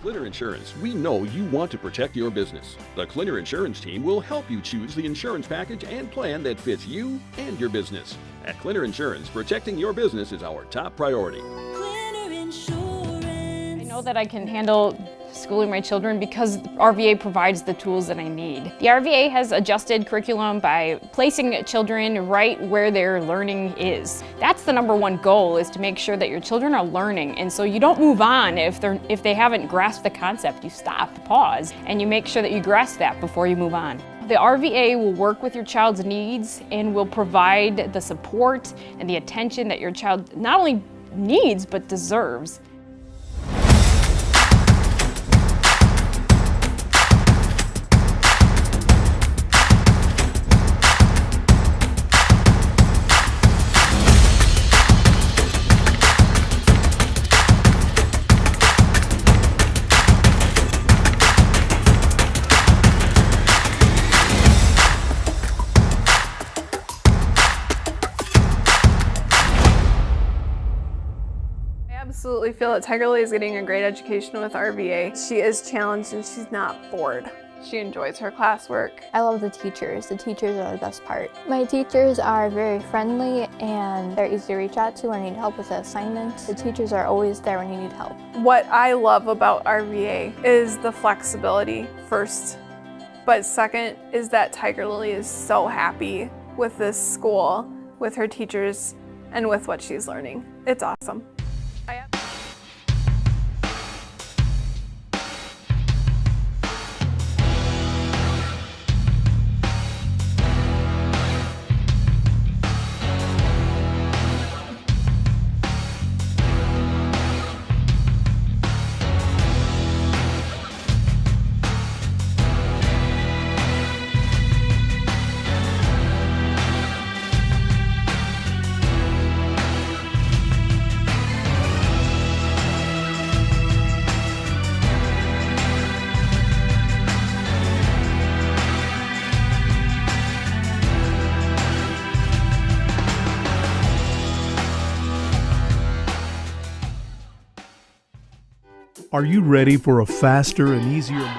Clinner Insurance, we know you want to protect your business. The Clinner Insurance team will help you choose the insurance package and plan that fits you and your business. At Clinner Insurance, protecting your business is our top priority. Clinner Insurance. I know that I can handle schooling my children because RVA provides the tools that I need. The RVA has adjusted curriculum by placing children right where their learning is. That's the number one goal, is to make sure that your children are learning, and so you don't move on if they haven't grasped the concept. You stop, pause, and you make sure that you grasp that before you move on. The RVA will work with your child's needs and will provide the support and the attention that your child not only needs but deserves. I absolutely feel that Tiger Lily is getting a great education with RVA. She is challenged and she's not bored. She enjoys her classwork. I love the teachers. The teachers are the best part. My teachers are very friendly and they're easy to reach out to when I need help with the assignments. The teachers are always there when you need help. What I love about RVA is the flexibility, first. But second is that Tiger Lily is so happy with this school, with her teachers, and with what she's learning. It's awesome. Are you ready for a faster and easier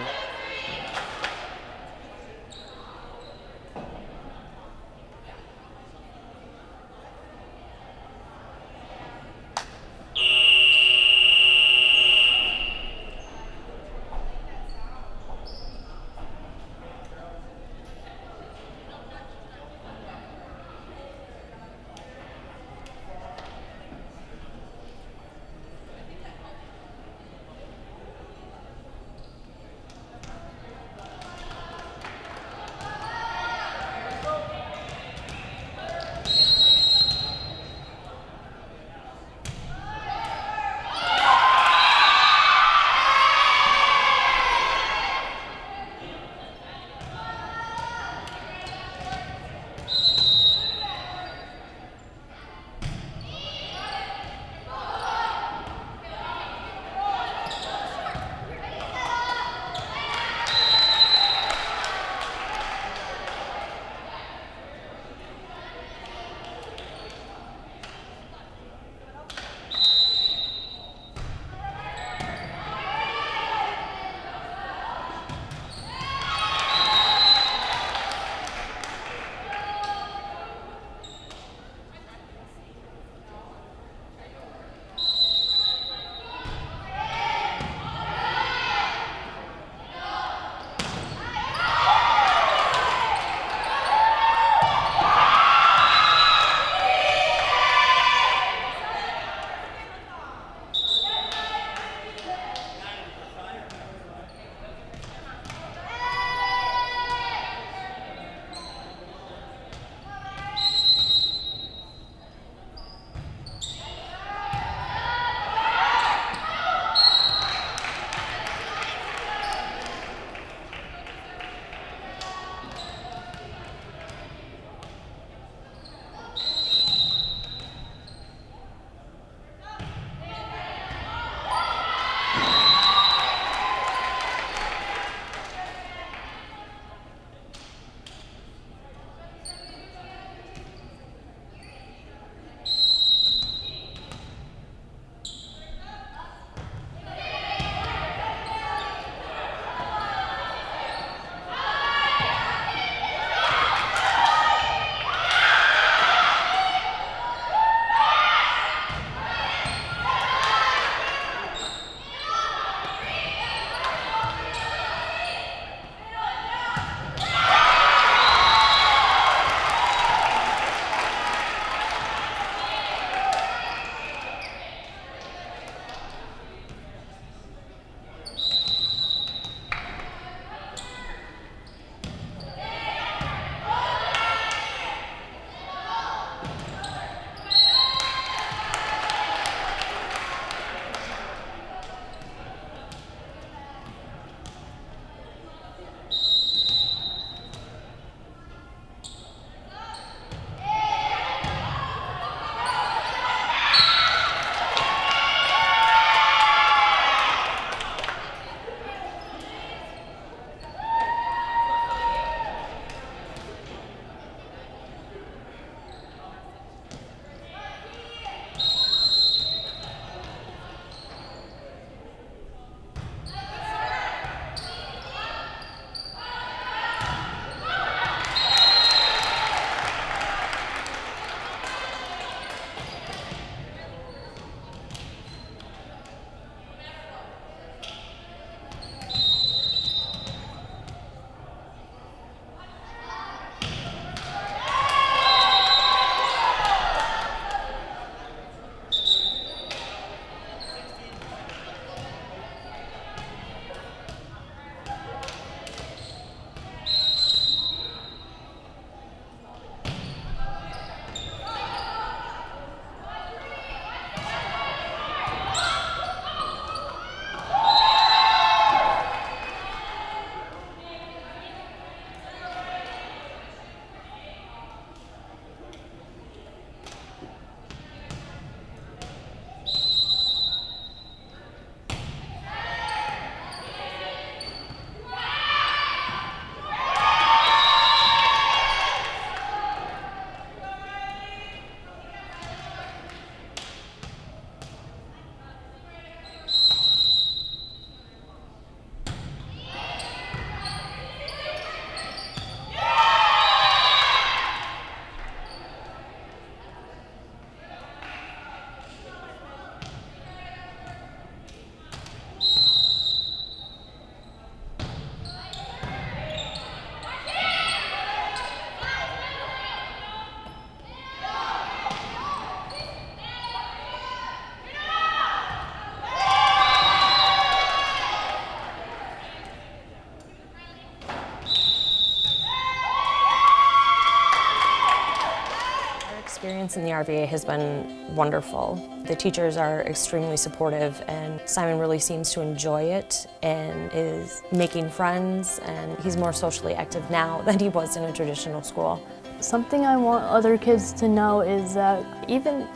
experience in the RVA has been wonderful. The teachers are extremely supportive, and Simon really seems to enjoy it and is making friends, and he's more socially active now than he was in a traditional school. Something I want other kids to know is that even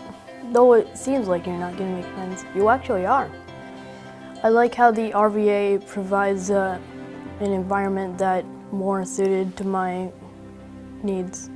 though it seems like you're not going to make friends, you actually are. I like how the RVA provides an environment that more suited to my needs.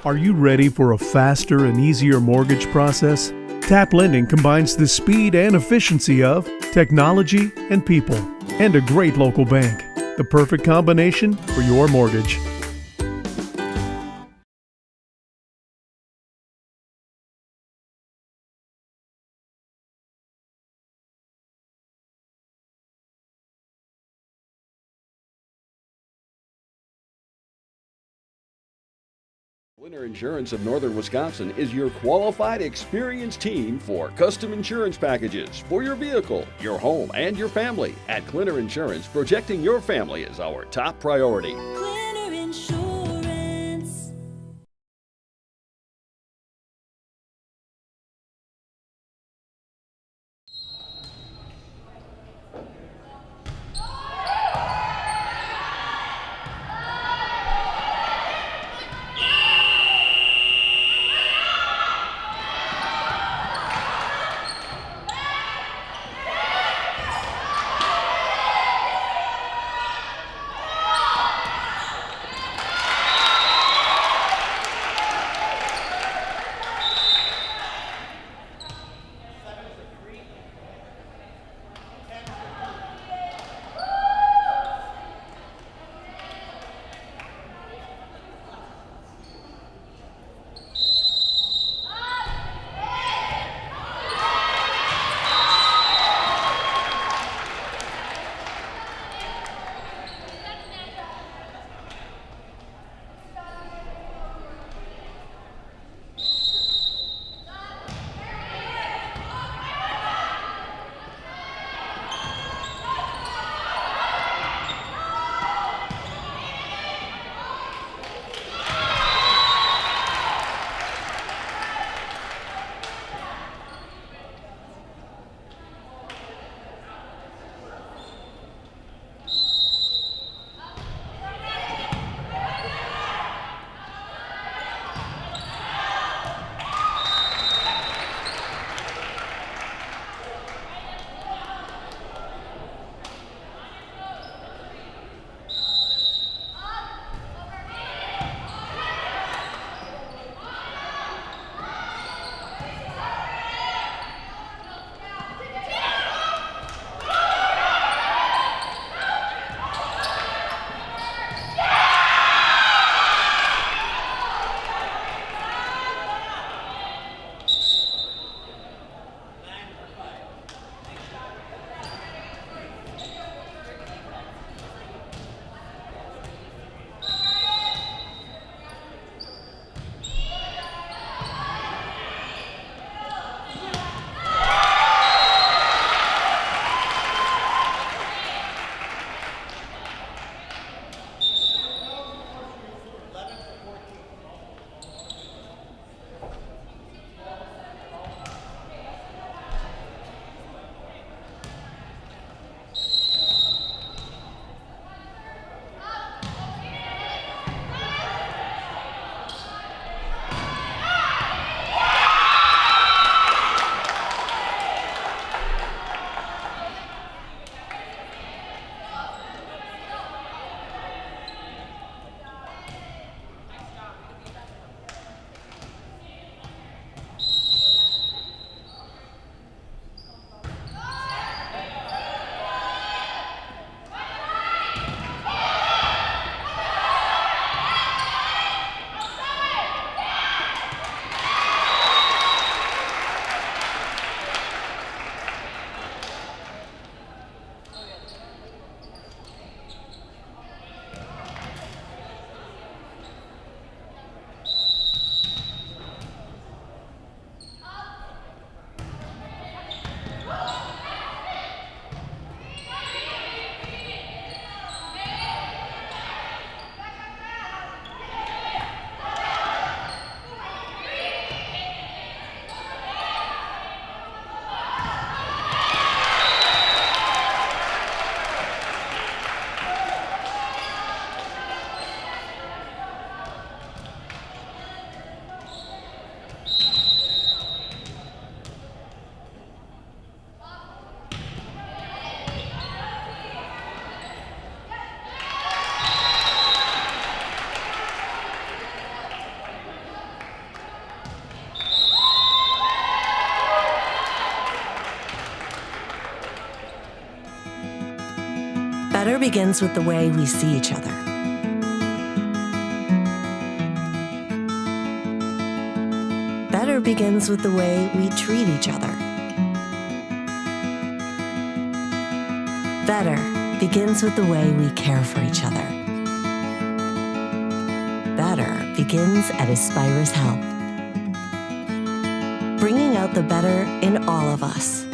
Are you ready for a faster and easier mortgage process? Tap Lending combines the speed and efficiency of technology and people, and a great local bank. The perfect combination for your mortgage. Clinner Insurance of Northern Wisconsin is your qualified, experienced team for custom insurance packages for your vehicle, your home, and your family. At Clinner Insurance, protecting your family is our top priority. Clinner Insurance. begins with the way we see each other. Better begins with the way we treat each other. Better begins with the way we care for each other. Better begins at Aspirus Health, bringing out the better in all of us.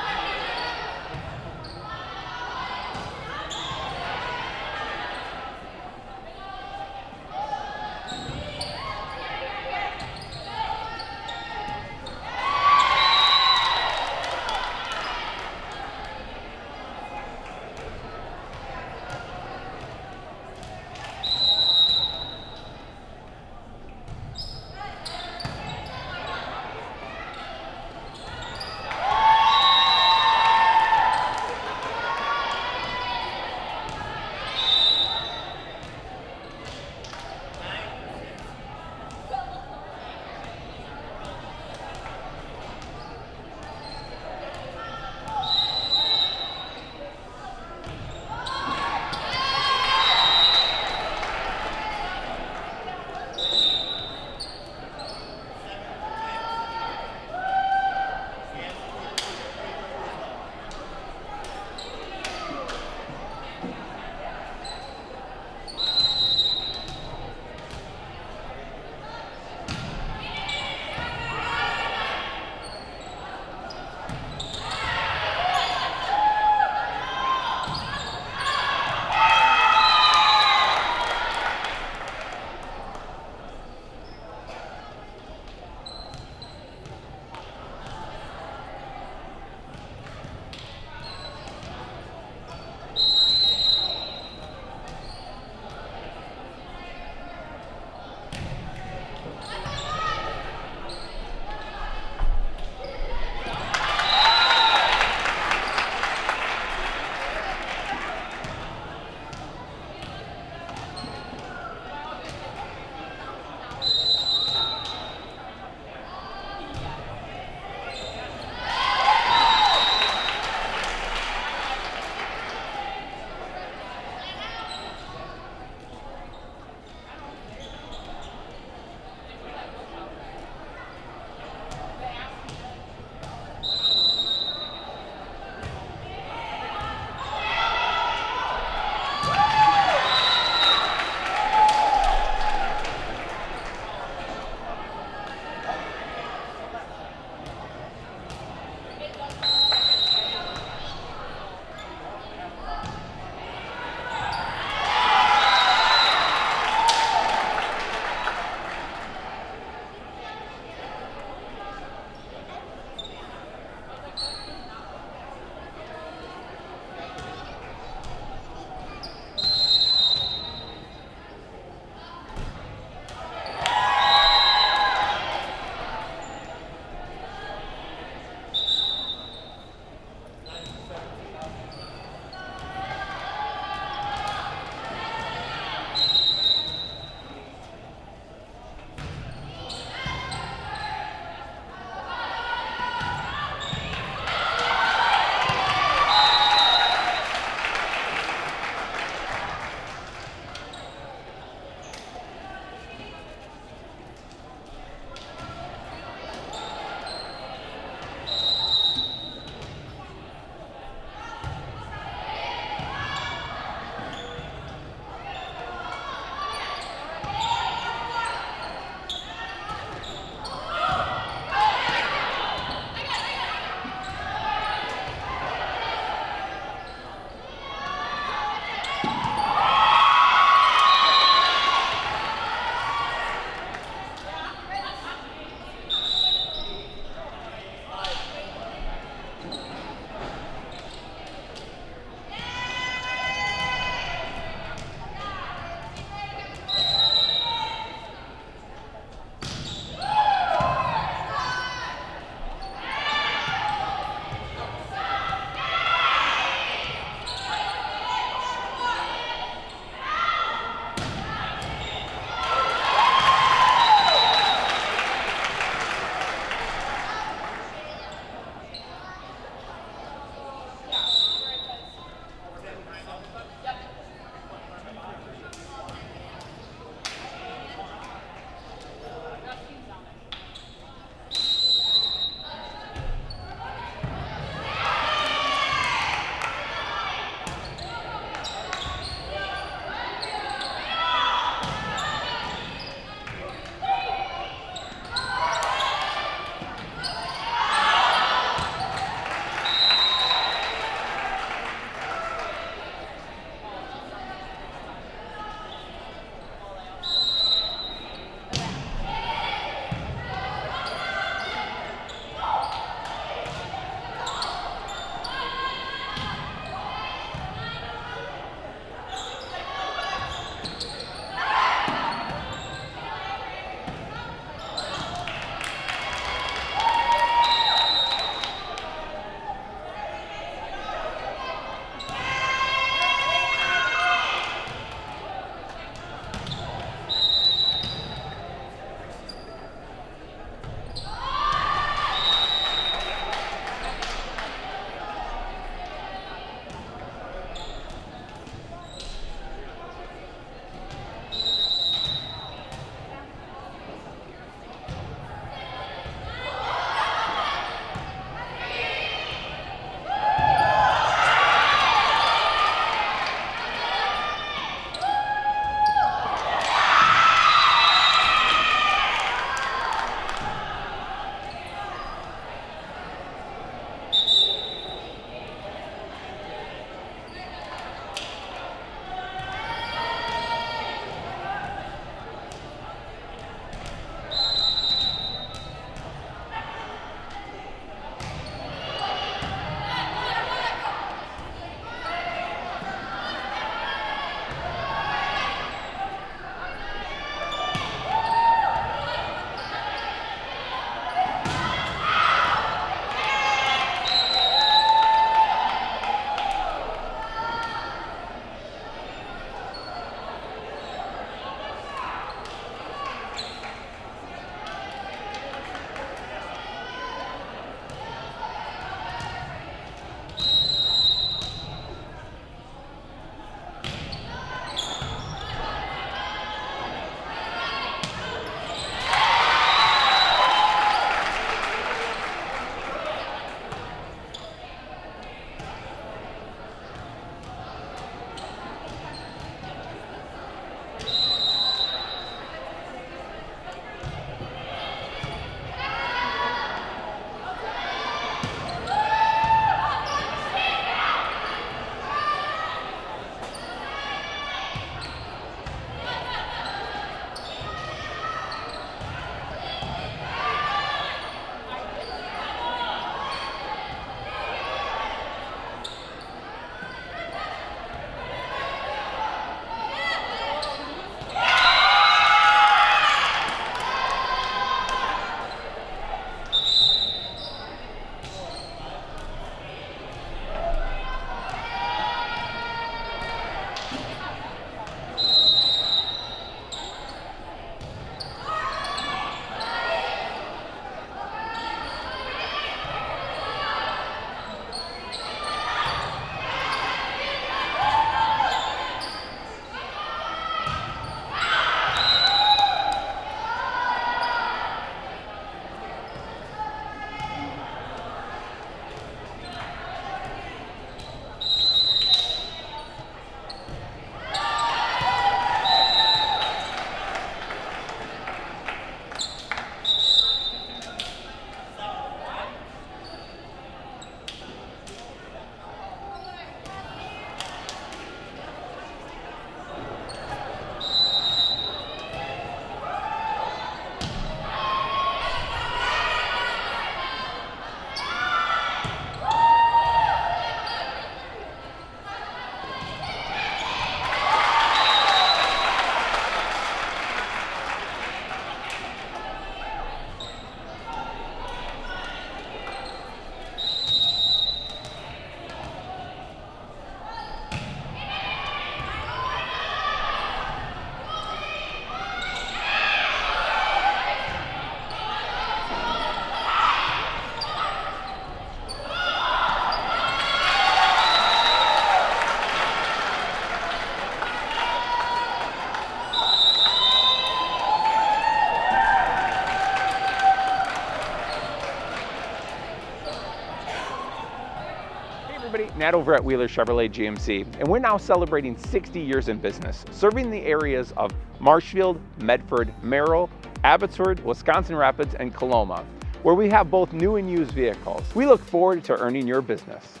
everybody, Nat over at Wheeler Chevrolet GMC, and we're now celebrating 60 years in business, serving the areas of Marshfield, Medford, Merrill, Abbotsford, Wisconsin Rapids, and Coloma, where we have both new and used vehicles. We look forward to earning your business.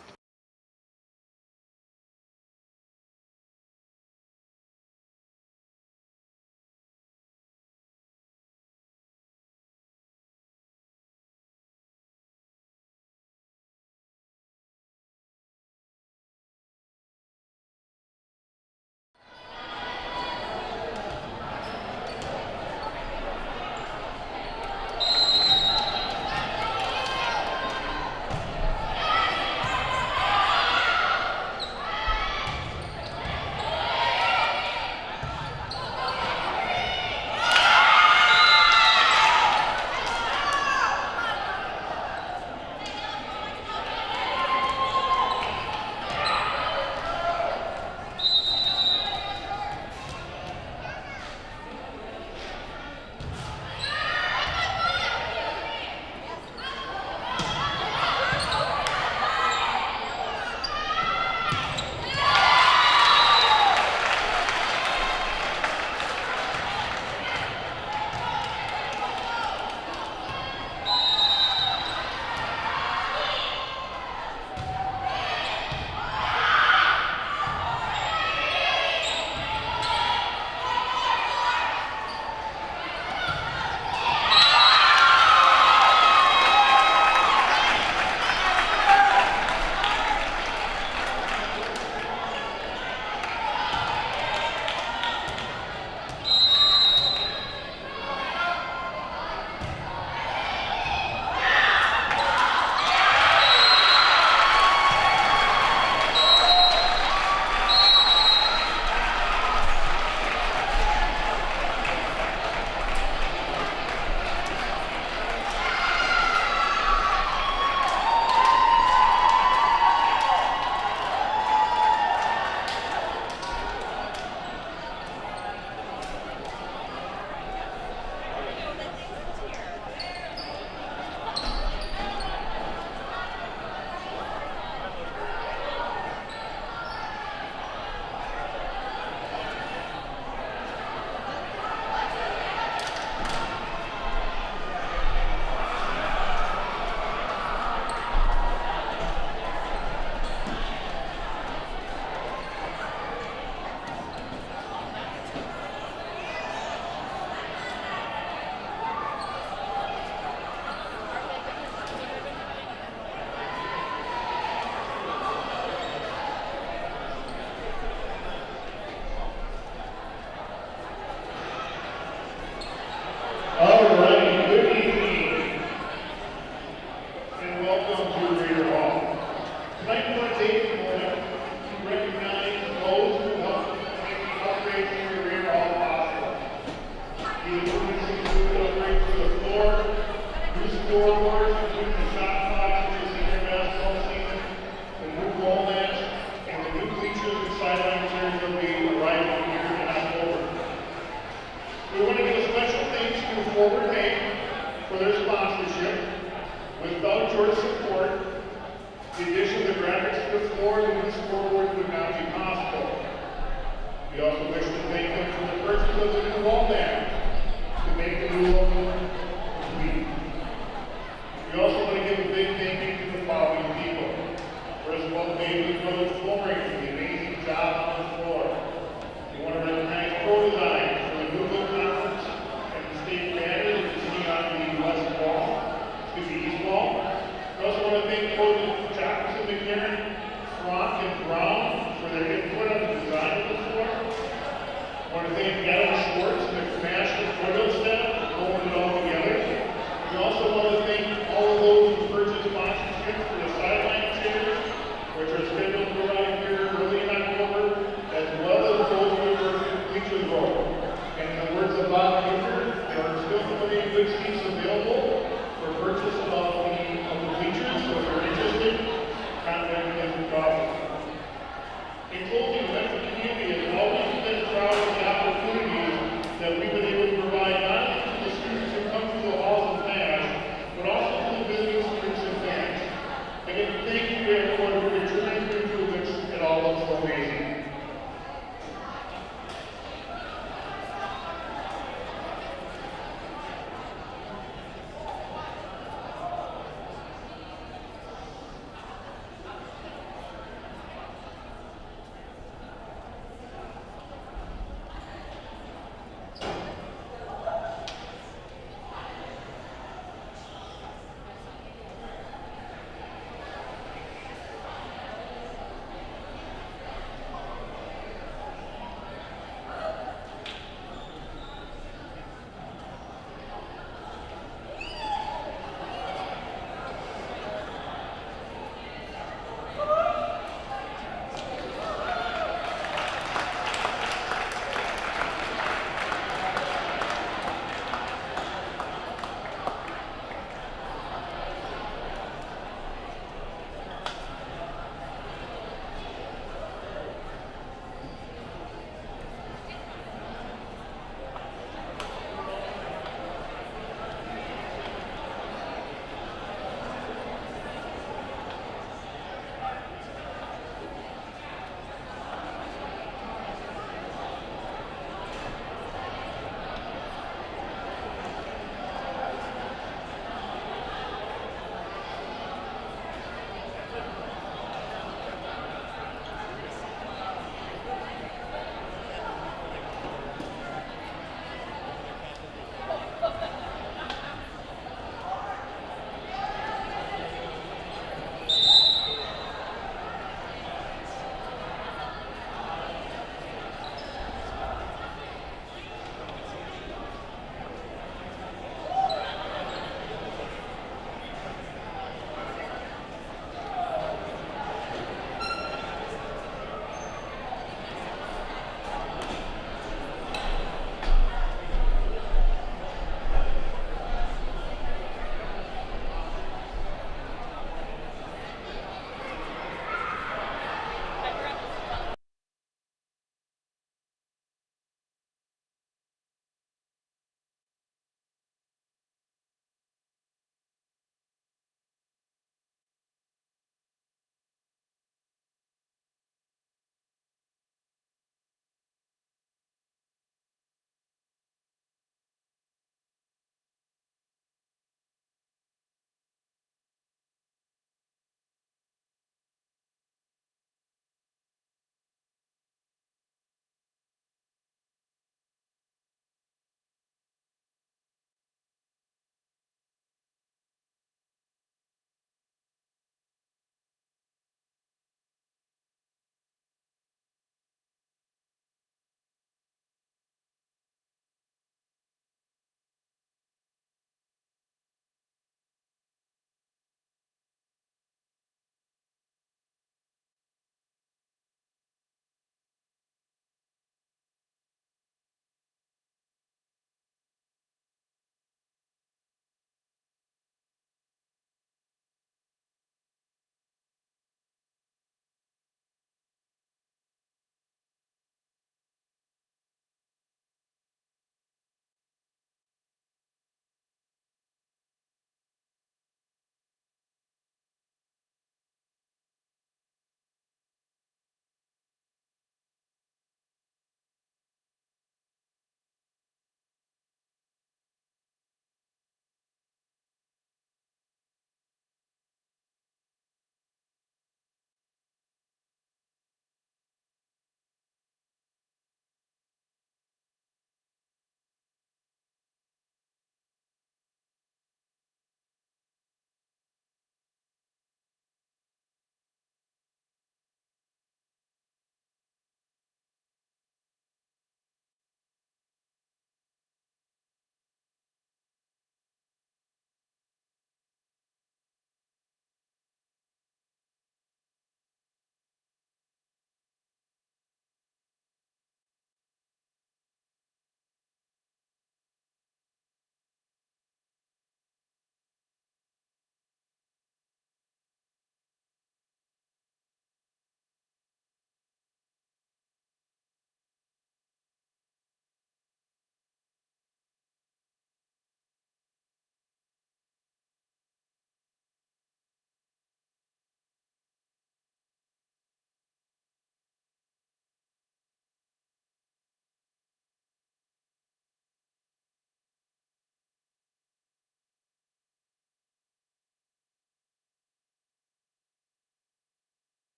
I want to thank Adam Schwartz and the Commander for those that going it all together.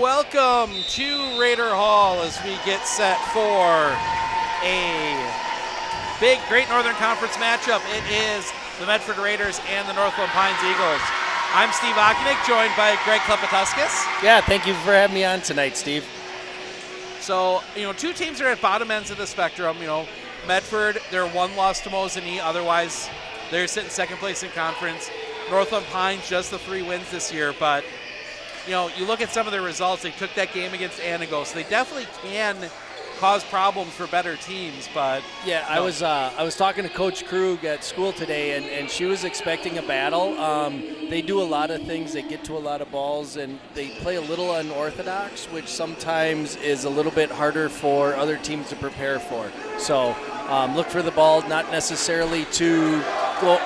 Welcome to Raider Hall as we get set for a big Great Northern Conference matchup. It is the Medford Raiders and the Northland Pines Eagles. I'm Steve Okenick, joined by Greg Klepatuskas. Yeah, thank you for having me on tonight, Steve. So, two teams are at bottom ends of the spectrum. Medford, they're one loss to Mosinee. Otherwise, they're sitting second place in conference. Northland Pines, just the 3 wins this year. But, you look at some of their results. They took that game against Anago, so they definitely can cause problems for better teams. But yeah, I was talking to Coach Krug at school today, and she was expecting a battle. They do a lot of things. They get to a lot of balls, and they play a little unorthodox, which sometimes is a little bit harder for other teams to prepare for. So look for the ball, not necessarily to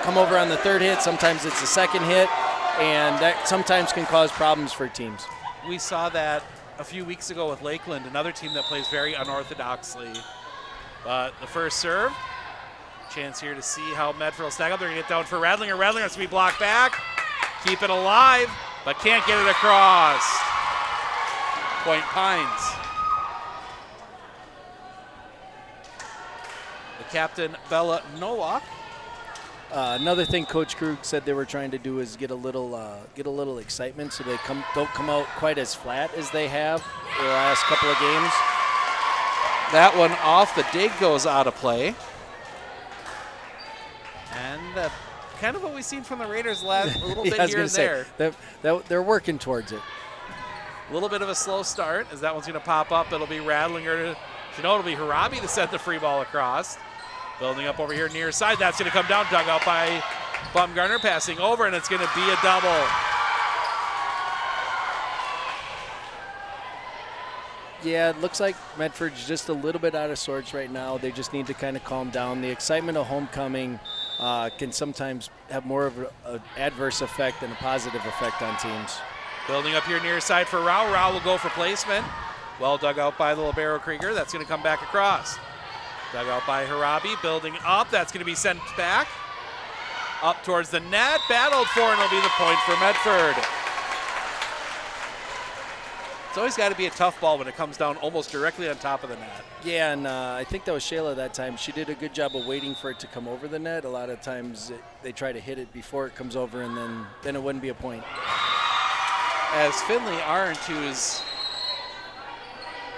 come over on the third hit. Sometimes it's the second hit, and that sometimes can cause problems for teams. We saw that a few weeks ago with Lakeland, another team that plays very unorthodoxly. But the first serve, chance here to see how Medford will stack up. They're going to get down for Radlinger. Radlinger has to be blocked back. Keep it alive, but can't get it across. Point Pines. The captain, Bella Nowak. Another thing Coach Krug said they were trying to do is get a little excitement, so they don't come out quite as flat as they have the last couple of games. That one off the dig goes out of play. And kind of what we've seen from the Raiders last a little bit here and there. They're working towards it. A little bit of a slow start as that one's going to pop up. It'll be Radlinger. It'll be Harabi to set the free ball across. Building up over here near side. That's going to come down. Dug out by Baumgartner. Passing over, and it's going to be a double. Yeah, it looks like Medford's just a little bit out of sorts right now. They just need to kind of calm down. The excitement of homecoming can sometimes have more of an adverse effect than a positive effect on teams. Building up here near side for Rao. Rao will go for placement. Well dug out by the libero Krieger. That's going to come back across. Dug out by Harabi, building up. That's going to be sent back. Up towards the net. Battled for, and it'll be the point for Medford. It's always got to be a tough ball when it comes down almost directly on top of the net. Yeah, and I think that was Shayla that time. She did a good job of waiting for it to come over the net. A lot of times they try to hit it before it comes over, and then it wouldn't be a point. As Finley Arentus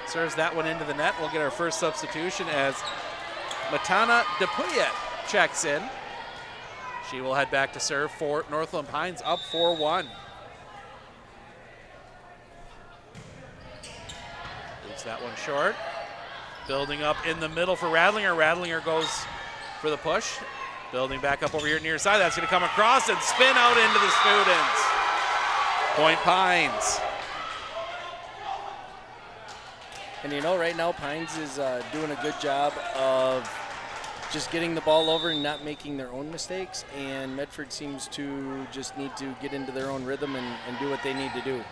serves that one into the net, we'll get our first substitution as Matana Depuyet checks in. She will head back to serve for Northland Pines, up 4-1. Moves that one short. Building up in the middle for Radlinger. Radlinger goes for the push. Building back up over here near side. That's going to come across and spin out into the students. Point Pines. And you know, right now Pines is doing a good job of just getting the ball over and not making their own mistakes, and Medford seems to just need to get into their own rhythm and do what they need to do.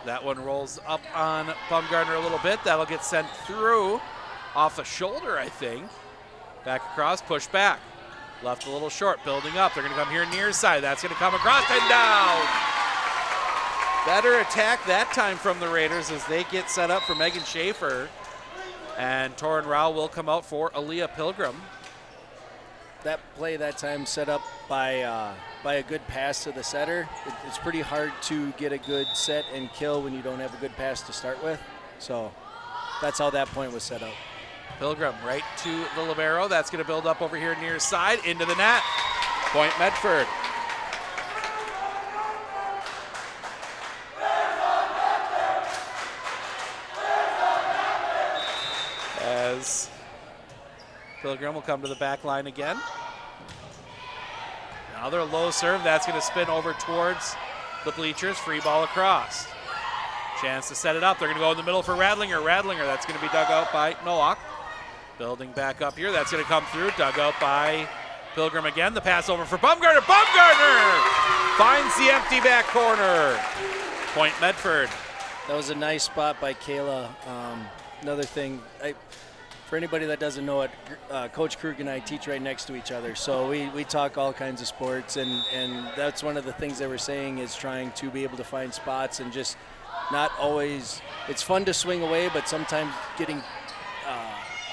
That one rolls up on Bumgardner a little bit. That'll get sent through off the shoulder, I think. Back across, push back. Left a little short, building up. They're going to come here near side. That's going to come across and down. Better attack that time from the Raiders as they get set up for Megan Schaefer. And Torin Rao will come out for Aaliyah Pilgrim. That play that time set up by a good pass to the setter. It's pretty hard to get a good set and kill when you don't have a good pass to start with. So that's how that point was set up. Pilgrim right to the libero. That's going to build up over here near side into the net. Point Medford. As Pilgrim will come to the back line again. Another low serve. That's going to spin over towards the bleachers. Free ball across. Chance to set it up. They're going to go in the middle for Radlinger. Radlinger, that's going to be dug out by Nowak. Building back up here. That's going to come through. Dug out by Pilgrim again. The pass over for Bumgardner. Bumgardner finds the empty back corner. Point Medford. That was a nice spot by Kayla. Another thing, for anybody that doesn't know it, Coach Krug and I teach right next to each other. So we talk all kinds of sports, and that's one of the things they were saying is trying to be able to find spots and just not always, it's fun to swing away, but sometimes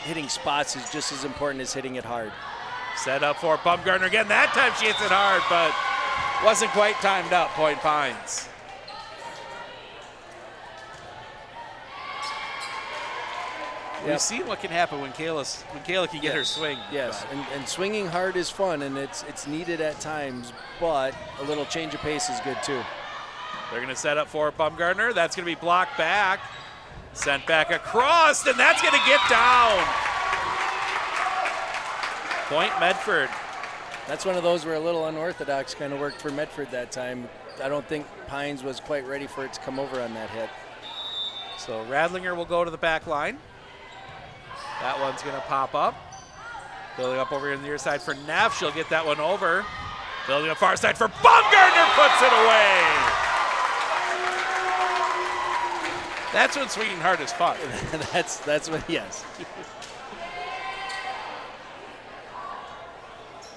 hitting spots is just as important as hitting it hard. Set up for Bumgardner again. That time she hits it hard, but wasn't quite timed up. Point Pines. Yep. We've seen what can happen when Kayla can get her swing. Yes, and swinging hard is fun, and it's needed at times, but a little change of pace is good too. They're going to set up for Bumgardner. That's going to be blocked back. Sent back across, and that's going to get down. Point Medford. That's one of those where a little unorthodox kind of worked for Medford that time. I don't think Pines was quite ready for it to come over on that hit. So Radlinger will go to the back line. That one's going to pop up. Building up over here on the near side for Neff. She'll get that one over. Building up far side for Bumgardner, puts it away. That's when swinging hard is fun. that's when, yes.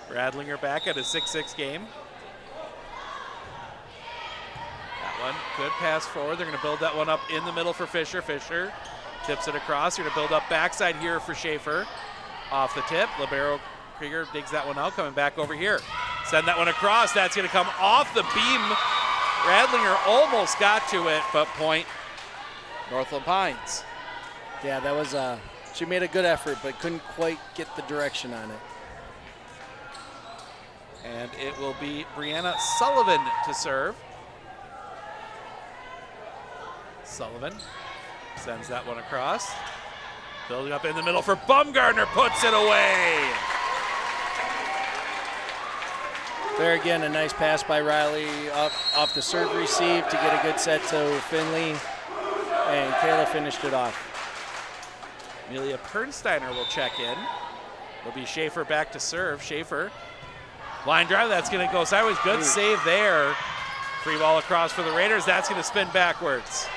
Radlinger back at a 6-6 game. That one, good pass forward. They're going to build that one up in the middle for Fisher. Fisher tips it across. They're going to build up backside here for Schaefer. Off the tip, libero Krieger digs that one out, coming back over here. Send that one across. That's going to come off the beam. Radlinger almost got to it, but point Northland Pines. Yeah, that was she made a good effort, but couldn't quite get the direction on it. And it will be Brianna Sullivan to serve. Sullivan sends that one across. Building up in the middle for Bumgardner, puts it away. There again, a nice pass by Riley off the serve receive to get a good set to Finley. And Kayla finished it off. Amelia Pernsteiner will check in. It'll be Schaefer back to serve. Schaefer, line drive, that's going to go sideways. Good save there. Free ball across for the Raiders. That's going to spin backwards.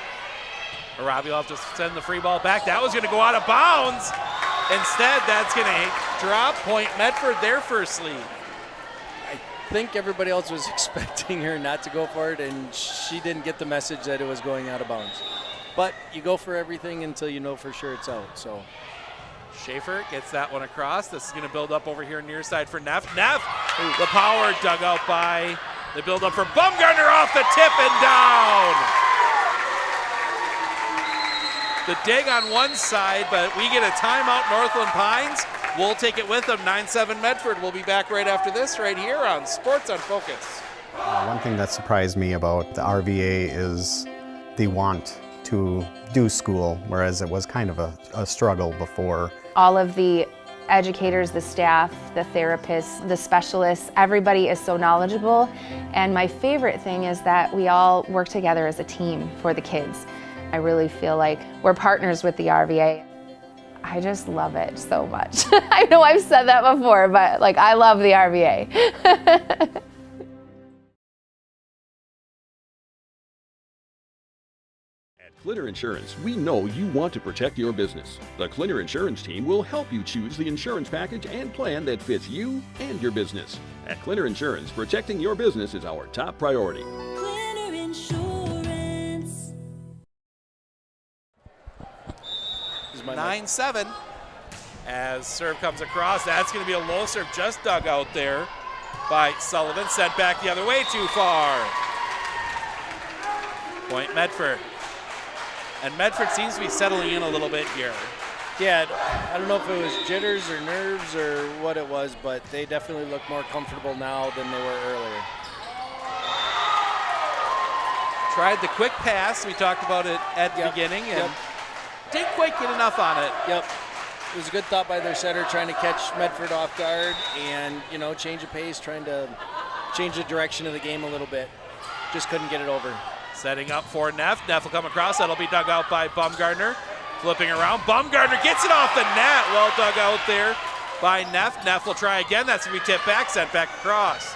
Arabi will have to send the free ball back. That was going to go out of bounds. Instead, that's going to drop. Point Medford, their first lead. I think everybody else was expecting her not to go for it, and she didn't get the message that it was going out of bounds. But you go for everything until you know for sure it's out. So Schaefer gets that one across. This is going to build up over here near side for Neff. Neff, the power dug out by the build up for Bumgardner off the tip and down. The dig on one side, but we get a timeout, Northland Pines. We'll take it with them. 9-7 Medford. We'll be back right after this right here on Sports on Focus. One thing that surprised me about the RVA is they want to do school, whereas it was kind of a struggle before. All of the educators, the staff, the therapists, the specialists, everybody is so knowledgeable. And my favorite thing is that we all work together as a team for the kids. I really feel like we're partners with the RVA. I just love it so much. I know I've said that before, but like I love the RVA. Clinner Insurance, we know you want to protect your business. The Clinner Insurance team will help you choose the insurance package and plan that fits you and your business. At Clinner Insurance, protecting your business is our top priority. Clinner Insurance. 9-7 as serve comes across. That's going to be a low serve, just dug out there by Sullivan. Sent back the other way, too far. Point Medford. And Medford seems to be settling in a little bit here. Yeah, I don't know if it was jitters or nerves or what it was, but they definitely look more comfortable now than they were earlier. Tried the quick pass. We talked about it at the beginning and didn't quite get enough on it. Yep. It was a good thought by their setter, trying to catch Medford off guard and, you know, change the pace, trying to change the direction of the game a little bit. Just couldn't get it over. Setting up for Neff. Neff will come across. That'll be dug out by Bumgardner. Flipping around. Bumgardner gets it off the net. Well dug out there by Neff. Neff will try again. That's going to be tipped back, sent back across.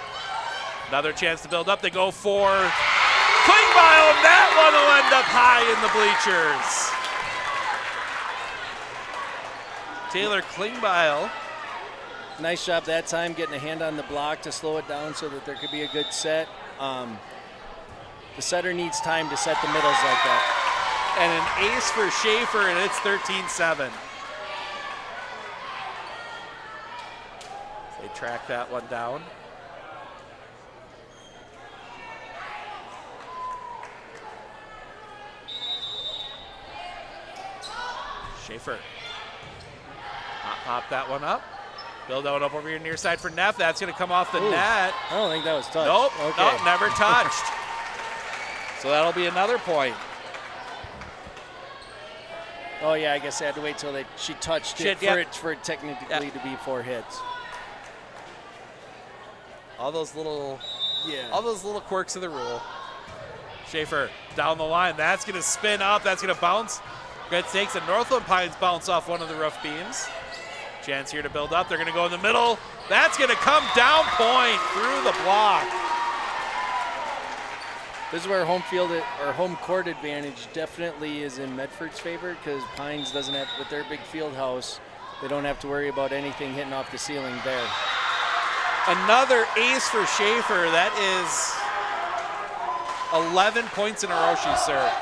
Another chance to build up. They go for Klingbeil, and that one will end up high in the bleachers. Taylor Klingbeil. Nice job that time getting a hand on the block to slow it down so that there could be a good set. The setter needs time to set the middles like that. And an ace for Schaefer, and it's 13-7. They track that one down. Schaefer. Pop that one up. Build that one up over here near side for Neff. That's going to come off the net. I don't think that was touched. Nope, okay. Nope, never touched. So that'll be another point. Oh yeah, I guess I had to wait till she touched it for it technically to be 4 hits. All those little quirks of the rule. Schaefer down the line. That's going to spin up. That's going to bounce. Red Snakes and Northland Pines bounce off one of the roof beams. Chance here to build up. They're going to go in the middle. That's going to come down point through the block. This is where home field or home court advantage definitely is in Medford's favor, because Pines doesn't have, with their big field house, they don't have to worry about anything hitting off the ceiling there. Another ace for Schaefer. That is 11 points in a row she served.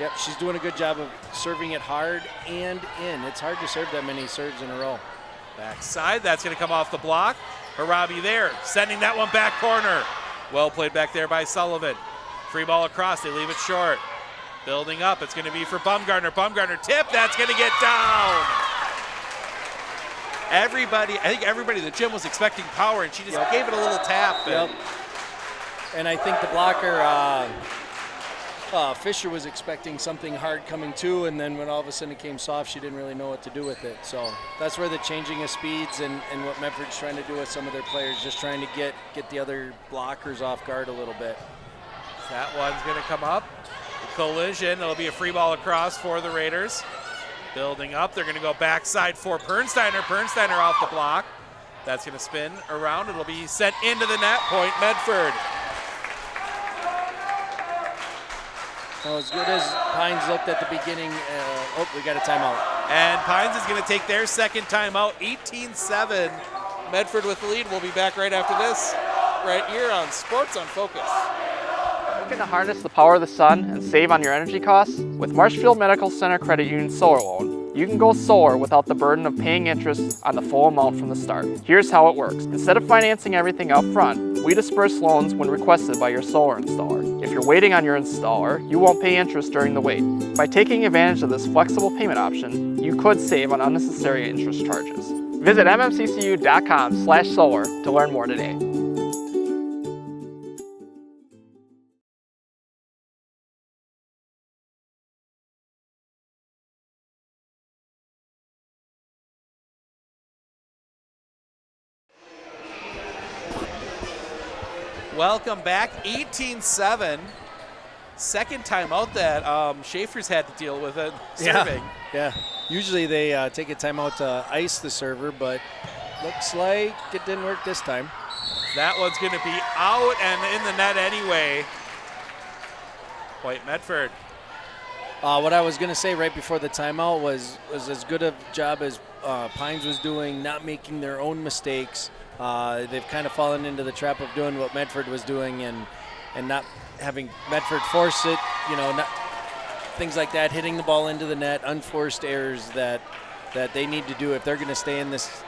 Yep, she's doing a good job of serving it hard and in. It's hard to serve that many serves in a row. Backside, that's going to come off the block. Harabi there, sending that one back corner. Well played back there by Sullivan. Free ball across, they leave it short. Building up, it's going to be for Bumgardner. Bumgardner tip, that's going to get down. I think everybody in the gym was expecting power, and she just gave it a little tap. Yep. And I think the blocker, Fisher, was expecting something hard coming too, and then when all of a sudden it came soft, she didn't really know what to do with it. So that's where the changing of speeds and what Medford's trying to do with some of their players, just trying to get the other blockers off guard a little bit. That one's going to come up. Collision, it'll be a free ball across for the Raiders. Building up, they're going to go backside for Pernsteiner. Pernsteiner off the block. That's going to spin around. It'll be sent into the net. Point Medford. Well, as good as Pines looked at the beginning, we got a timeout. And Pines is going to take their second timeout, 18-7. Medford with the lead. We'll be back right after this, right here on Sports on Focus. Looking to harness the power of the sun and save on your energy costs? With Marshfield Medical Center Credit Union Solar Loan, you can go solar without the burden of paying interest on the full amount from the start. Here's how it works. Instead of financing everything up front, we disperse loans when requested by your solar installer. If you're waiting on your installer, you won't pay interest during the wait. By taking advantage of this flexible payment option, you could save on unnecessary interest charges. Visit mmccu.com/solar to learn more today. Welcome back, 18-7. Second timeout that Schaefer's had to deal with it serving. Yeah. Usually they take a timeout to ice the server, but looks like it didn't work this time. That one's going to be out and in the net anyway. Point Medford. What I was going to say right before the timeout was as good a job as Pines was doing, not making their own mistakes. They've kind of fallen into the trap of doing what Medford was doing and not having Medford force it, not things like that, hitting the ball into the net, unforced errors that they need to do if they're going to stay in this.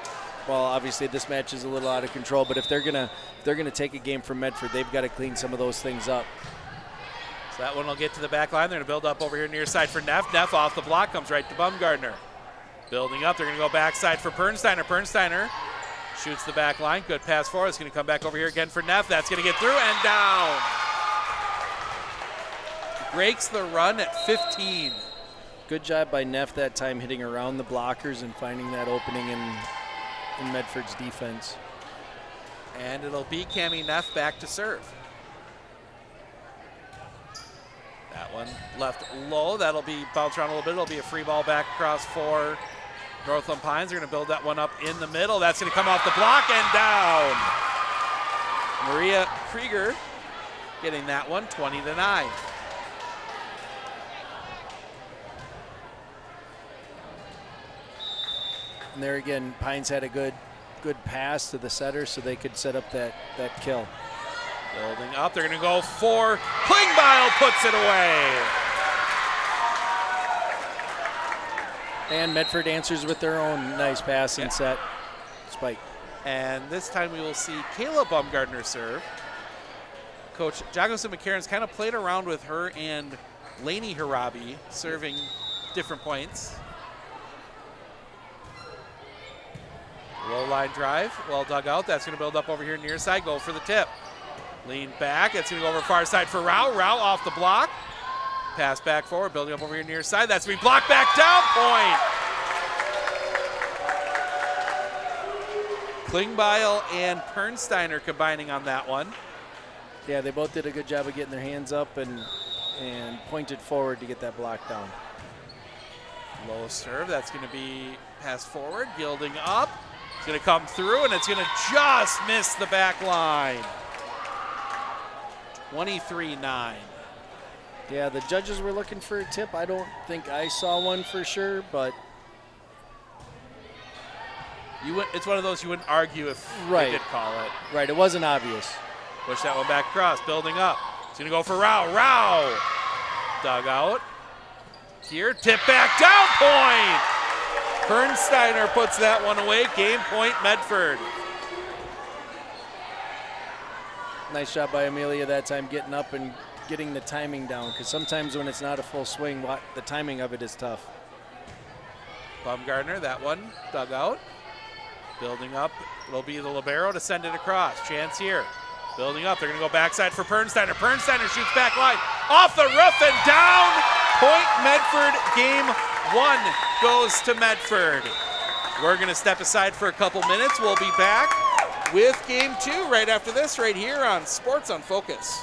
Well, obviously this match is a little out of control, but if they're going to take a game from Medford, they've got to clean some of those things up. So that one will get to the back line. They're going to build up over here near side for Neff. Neff off the block, comes right to Bumgardner. Building up, they're going to go backside for Pernsteiner. Pernsteiner shoots the back line. Good pass forward. It's going to come back over here again for Neff. That's going to get through and down. Breaks the run at 15. Good job by Neff that time, hitting around the blockers and finding that opening in Medford's defense. And it'll be Cammie Neff back to serve. That one left low. That'll be bounced around a little bit. It'll be a free ball back across for Northland Pines. They're going to build that one up in the middle. That's going to come off the block and down. Maria Krieger getting that one, 20-9. And there again, Pines had a good pass to the setter so they could set up that kill. Building up, they're going to go for Klingbeil, puts it away. And Medford answers with their own nice pass and set. Spike. And this time we will see Kayla Bumgardner serve. Coach Jacobson McCarron's kind of played around with her and Lainey Harabi serving different points. Low line drive, well dug out. That's going to build up over here near side. Go for the tip. Lean back. It's going to go over far side for Rao. Rao off the block. Pass back forward, building up over here near side. That's going to be blocked back down. Point. Klingbeil and Pernsteiner combining on that one. Yeah, they both did a good job of getting their hands up and pointed forward to get that block down. Low serve. That's going to be passed forward, gilding up. It's going to come through, and it's going to just miss the back line. 23-9. Yeah, the judges were looking for a tip. I don't think I saw one for sure, but it's one of those you wouldn't argue if right. they did call it. Right, it wasn't obvious. Push that one back across, building up. It's going to go for Rao. Rao dug out. Here, tip back down, point. Pernsteiner puts that one away. Game point, Medford. Nice job by Amelia that time, getting up and getting the timing down, because sometimes when it's not a full swing, the timing of it is tough. Bumgardner, that one dug out. Building up, it'll be the libero to send it across. Chance here. Building up, they're going to go backside for Pernsteiner. Pernsteiner shoots back line, off the roof and down. Point Medford, game one goes to Medford. We're going to step aside for a couple minutes. We'll be back with game two right after this, right here on Sports on Focus.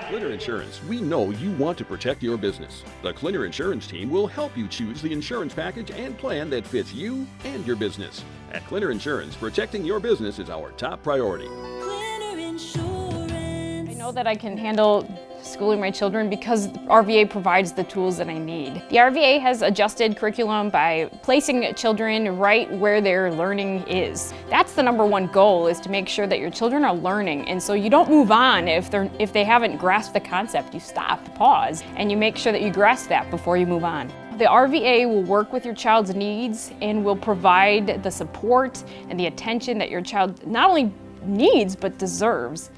Clinner Insurance, we know you want to protect your business. The Clinner Insurance team will help you choose the insurance package and plan that fits you and your business. At Clinner Insurance, protecting your business is our top priority. Clinner Insurance. I know that I can handle schooling my children because RVA provides the tools that I need. The RVA has adjusted curriculum by placing children right where their learning is. That's the number one goal, is to make sure that your children are learning, and so you don't move on if they haven't grasped the concept. You stop, pause, and you make sure that you grasp that before you move on. The RVA will work with your child's needs and will provide the support and the attention that your child not only needs but deserves.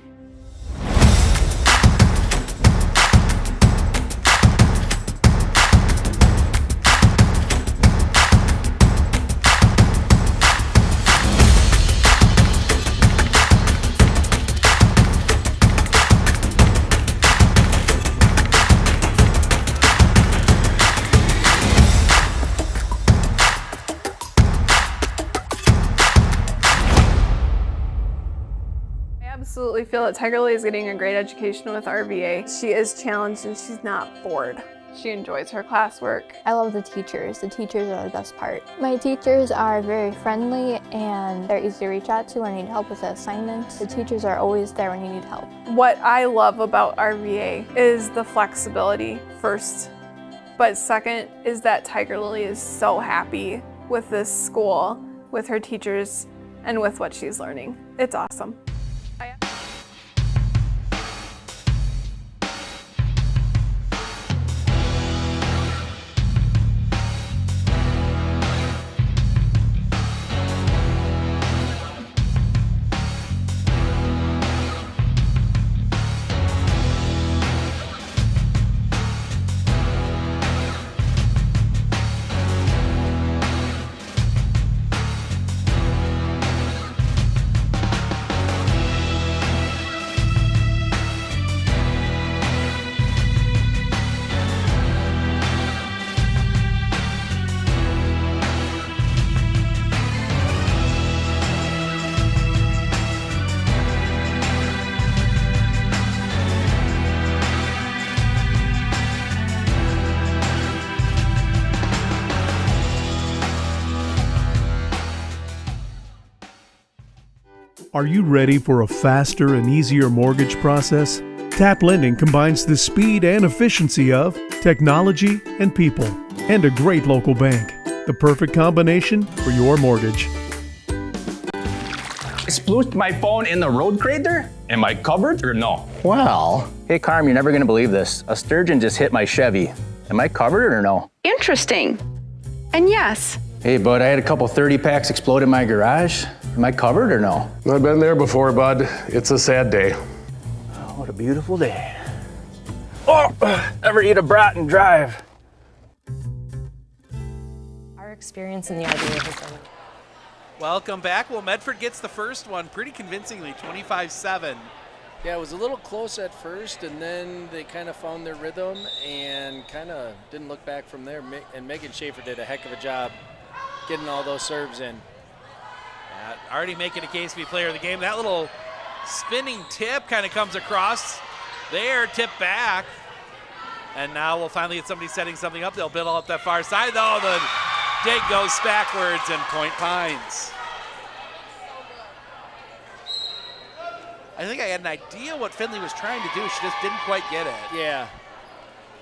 absolutely feel that Tiger Lily is getting a great education with RVA. She is challenged and she's not bored. She enjoys her classwork. I love the teachers. The teachers are the best part. My teachers are very friendly and they're easy to reach out to when I need help with an assignment. The teachers are always there when you need help. What I love about RVA is the flexibility first, but second is that Tiger Lily is so happy with this school, with her teachers, and with what she's learning. It's awesome. Are you ready for a faster and easier mortgage process? Tap Lending combines the speed and efficiency of technology and people, and a great local bank. The perfect combination for your mortgage. I splooshed my phone in the road crater? Am I covered or no? Well, hey Carm, you're never gonna believe this. A sturgeon just hit my Chevy. Am I covered or no? Interesting. And yes. Hey bud, I had a couple 30 packs explode in my garage. Am I covered or no? I've been there before, bud. It's a sad day. Oh, what a beautiful day. Oh, ever eat a brat and drive? Our experience in the RVA has been. Welcome back. Well, Medford gets the first one pretty convincingly, 25-7. Yeah, it was a little close at first, and then they kind of found their rhythm and kind of didn't look back from there. And Megan Schaefer did a heck of a job getting all those serves in. Already making a case to be player of the game. That little spinning tip kind of comes across there, tip back. And now we'll finally get somebody setting something up. They'll build up that far side, though. The dig goes backwards and Point Pines. I think I had an idea what Finley was trying to do. She just didn't quite get it. Yeah.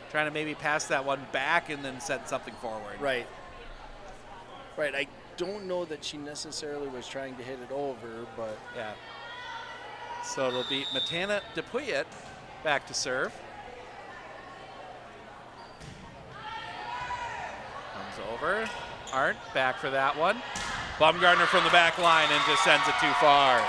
Trying to maybe pass that one back and then send something forward. Right. Right. I don't know that she necessarily was trying to hit it over, but yeah. So it'll be Matana Dupuyet back to serve. Comes over. Arndt back for that one. Baumgartner from the back line and just sends it too far.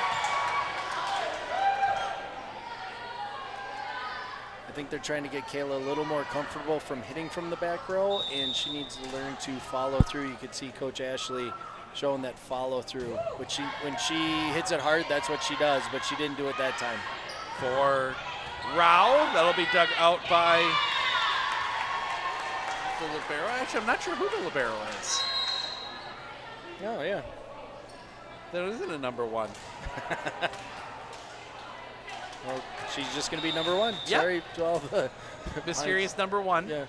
I think they're trying to get Kayla a little more comfortable from hitting from the back row, and she needs to learn to follow through. You could see Coach Ashley showing that follow through. When she hits it hard, that's what she does, but she didn't do it that time. For Rao, that'll be dug out by the libero. Actually, I'm not sure who the libero is. Oh, yeah. There isn't a number one. Well, she's just going to be number one. Yep. Sorry to all the mysterious number one. Yeah.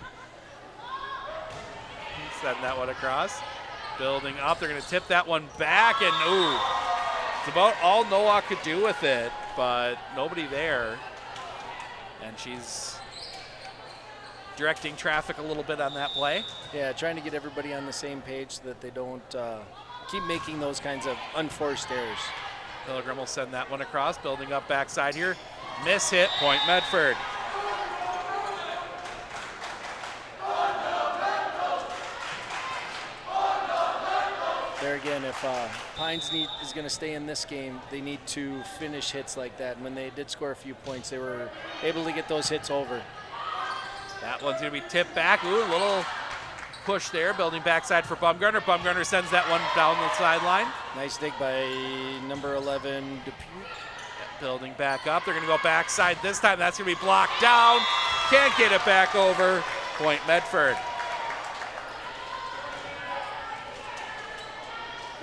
Send that one across. Building up. They're going to tip that one back, and ooh, it's about all Noah could do with it, but nobody there. And she's directing traffic a little bit on that play. Yeah, trying to get everybody on the same page so that they don't keep making those kinds of unforced errors. Pilgrim will send that one across, building up backside here. Miss hit, Point Medford. There again, if Pines is going to stay in this game, they need to finish hits like that. And when they did score a few points, they were able to get those hits over. That one's going to be tipped back. Ooh, a little push there, building backside for Baumgartner. Baumgartner sends that one down the sideline. Nice dig by number 11, Dupuy. Building back up. They're going to go backside this time. That's going to be blocked down. Can't get it back over. Point Medford.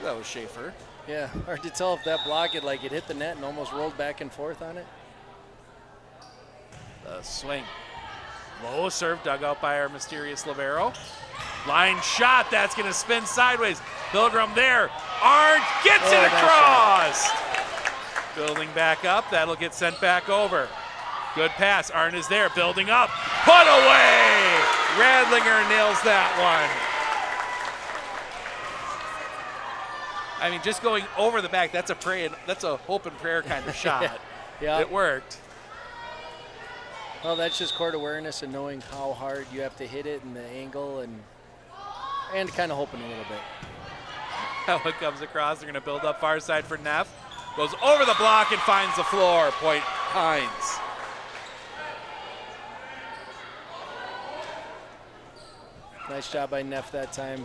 That was Schaefer. Yeah, hard to tell if that block it hit the net and almost rolled back and forth on it. The swing. Low serve dug out by our mysterious libero. Line shot, that's going to spin sideways. Pilgrim there. Arndt gets it across. Building back up, that'll get sent back over. Good pass, Arndt is there, building up. Put away! Radlinger nails that one. I mean, just going over the back, that's a hope and prayer kind of shot. Yeah. It worked. Well, that's just court awareness and knowing how hard you have to hit it and the angle and kind of hoping a little bit. Now it comes across, they're going to build up far side for Neff. Goes over the block and finds the floor. Point Pines. Nice job by Neff that time,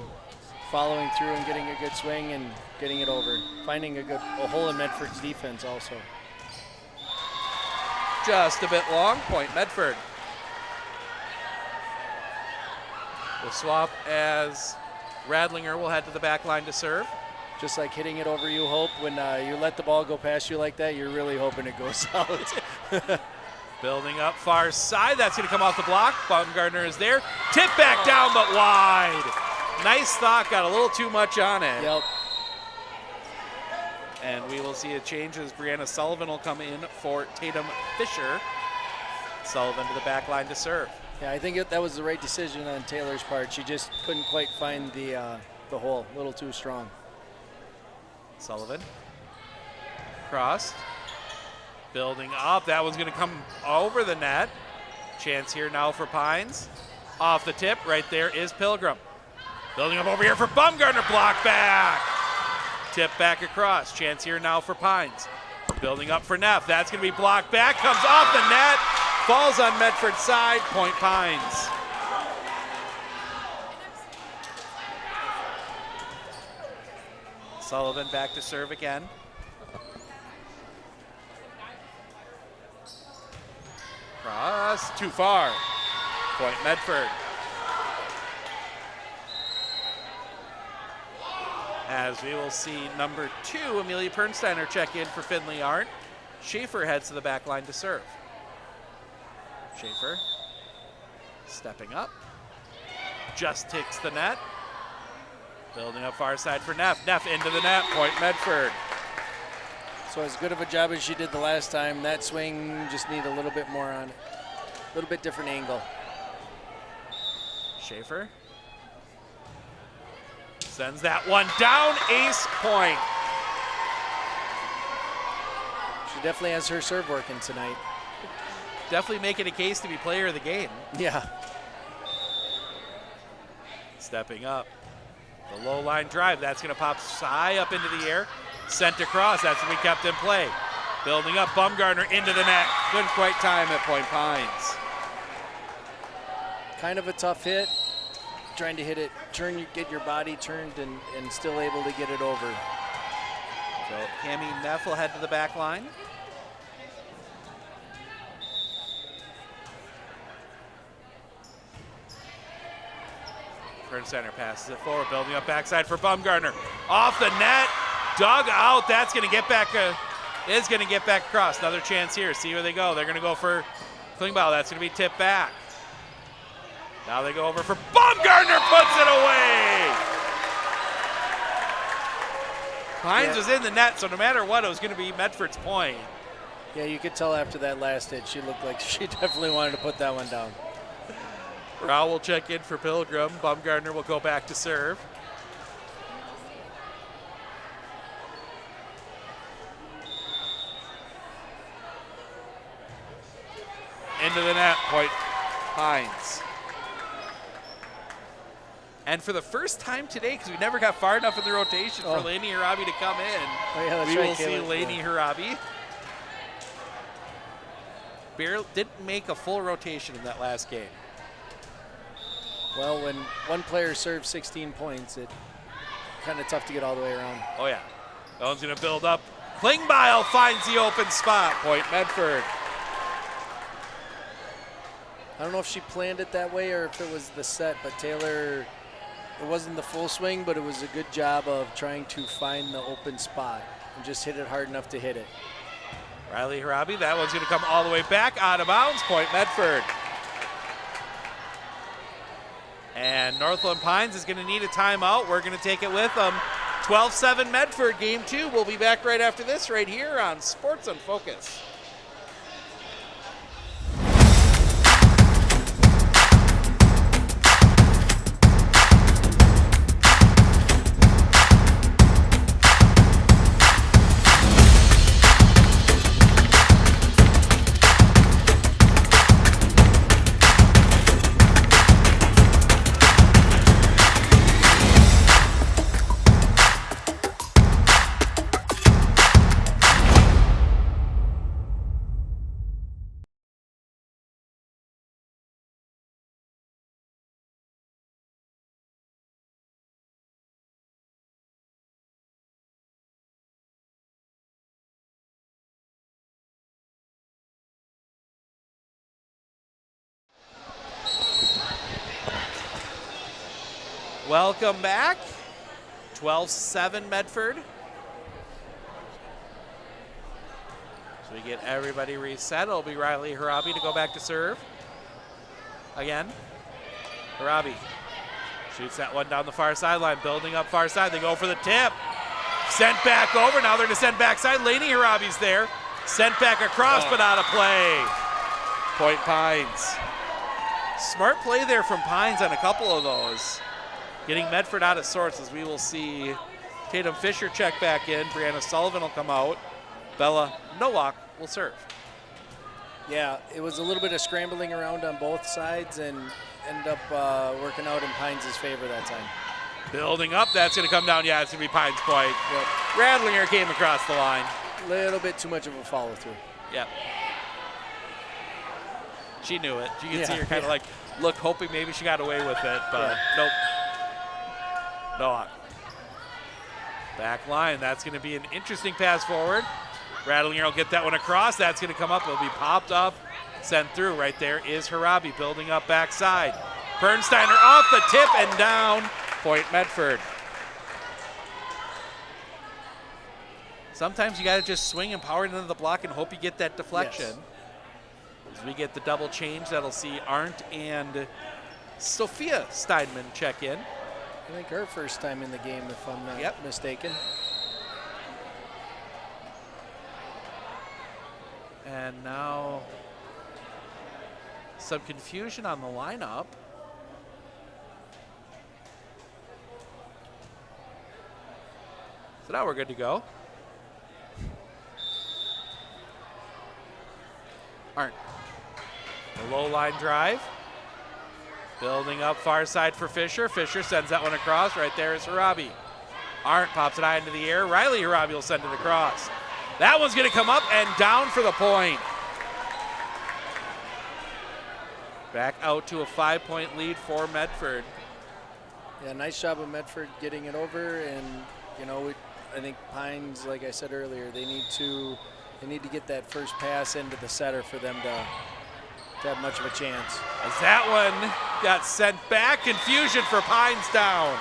following through and getting a good swing and getting it over. Finding a hole in Medford's defense also. Just a bit long, point Medford. We'll swap as Radlinger will head to the back line to serve. Just like hitting it over, you hope when you let the ball go past you like that, you're really hoping it goes out. Building up far side, that's going to come off the block. Baumgartner is there. Tip back down, but wide. Nice thought, got a little too much on it. Yep. And we will see a change as Brianna Sullivan will come in for Tatum Fisher. Sullivan to the back line to serve. Yeah, I think that was the right decision on Taylor's part. She just couldn't quite find the hole, a little too strong. Sullivan. Crossed. Building up. That one's going to come over the net. Chance here now for Pines. Off the tip. Right there is Pilgrim. Building up over here for Baumgartner. Block back. Tip back across. Chance here now for Pines. Building up for Neff. That's going to be blocked back. Comes off the net. Falls on Medford's side. Point Pines. Sullivan back to serve again. Cross, too far. Point Medford. As we will see number 2, Amelia Pernsteiner, check in for Finley Arndt. Schaefer heads to the back line to serve. Schaefer stepping up. Just ticks the net. Building up far side for Neff. Neff into the net, point Medford. So as good of a job as she did the last time, that swing just need a little bit more on it. A little bit different angle. Schaefer sends that one down, ace point. She definitely has her serve working tonight. Definitely making a case to be player of the game. Yeah. Stepping up. The low line drive, that's going to pop high up into the air. Sent across, that's what we kept in play. Building up, Baumgartner into the net. Couldn't quite time at Point Pines. Kind of a tough hit. Trying to hit it, get your body turned and still able to get it over. So Cami Neff will head to the back line. Center passes it forward, building up backside for Baumgartner. Off the net, dug out. That's going to get back. Is going to get back across. Another chance here. See where they go. They're going to go for Klingbeil. That's going to be tipped back. Now they go over for Baumgartner. Puts it away. Hines was in the net, so no matter what, it was going to be Medford's point. Yeah, you could tell after that last hit, she looked like she definitely wanted to put that one down. Rao will check in for Pilgrim. Baumgartner will go back to serve. Into the net, point Hines. And for the first time today, because we never got far enough in the rotation for Lainey Harabi to come in, we will see Lainey Harabi. Barely didn't make a full rotation in that last game. Well, when one player serves 16 points, it's kind of tough to get all the way around. Oh, yeah. That one's going to build up. Klingbeil finds the open spot. Point Medford. I don't know if she planned it that way or if it was the set, but Taylor It wasn't the full swing, but it was a good job of trying to find the open spot and just hit it hard enough to hit it. Riley Harabi, that one's going to come all the way back out of bounds. Point Medford. And Northland Pines is going to need a timeout. We're going to take it with them. 12-7 Medford, game 2. We'll be back right after this right here on Sports on Focus. Welcome back. 12-7 Medford. So we get everybody reset. It'll be Riley Harabi to go back to serve. Again, Harabi shoots that one down the far sideline, building up far side. They go for the tip. Sent back over. Now they're going to send backside. Laney Harabi's there. Sent back across, but out of play. Point Pines. Smart play there from Pines on a couple of those. Getting Medford out of sorts, as we will see Tatum Fisher check back in. Brianna Sullivan will come out. Bella Nowak will serve. Yeah, it was a little bit of scrambling around on both sides and ended up working out in Pines' favor that time. Building up, that's going to come down. Yeah, it's going to be Pines' point. Yep. Radlinger came across the line. A little bit too much of a follow-through. Yep. She knew it. You can see her kind of like look, hoping maybe she got away with it, but nope. Nowak. Back line, that's going to be an interesting pass forward. Radlinger will get that one across. That's going to come up. It'll be popped up, sent through. Right there is Harabi building up backside. Bernsteiner off the tip and down. Point Medford. Sometimes you got to just swing and power it into the block and hope you get that deflection. Yes. As we get the double change, that'll see Arndt and Sophia Steinman check in. I think her first time in the game, if I'm not mistaken. And now some confusion on the lineup. So now we're good to go. Arndt. The low line drive. Building up far side for Fisher. Fisher sends that one across. Right there is Harabi. Arndt pops it high into the air. Riley Harabi will send it across. That one's going to come up and down for the point. Back out to a 5-point lead for Medford. Yeah, nice job of Medford getting it over. And, you know, I think Pines, like I said earlier, they need to get that first pass into the setter for them to have much of a chance. As that one got sent back, confusion for Pines down.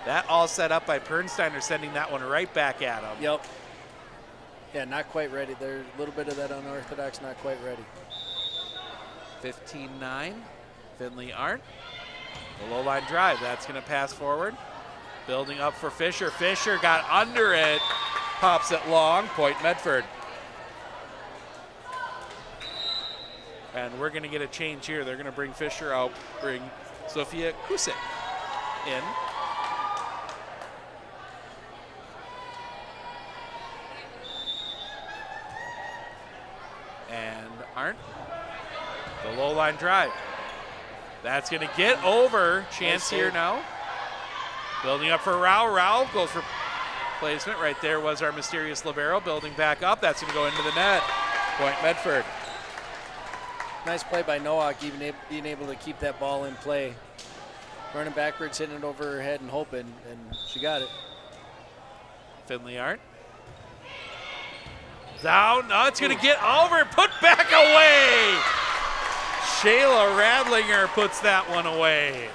That all set up by Bernsteiner, sending that one right back at him. Yep. Yeah, not quite ready. There's a little bit of that unorthodox, not quite ready. 15-9, Finley Arndt. The low line drive, that's going to pass forward. Building up for Fisher. Fisher got under it, pops it long, point Medford. And we're going to get a change here. They're going to bring Fisher out, bring Sophia Kusik in. And Arndt, the low line drive. That's going to get over. Chance here now. Building up for Rao. Rao goes for placement. Right there was our mysterious libero. Building back up. That's going to go into the net. Point Medford. Nice play by Nowak, even being able to keep that ball in play. Running backwards, hitting it over her head and hoping, and she got it. Finley Arndt. Down, no, it's going to get over, put back away. Shayla Radlinger puts that one away.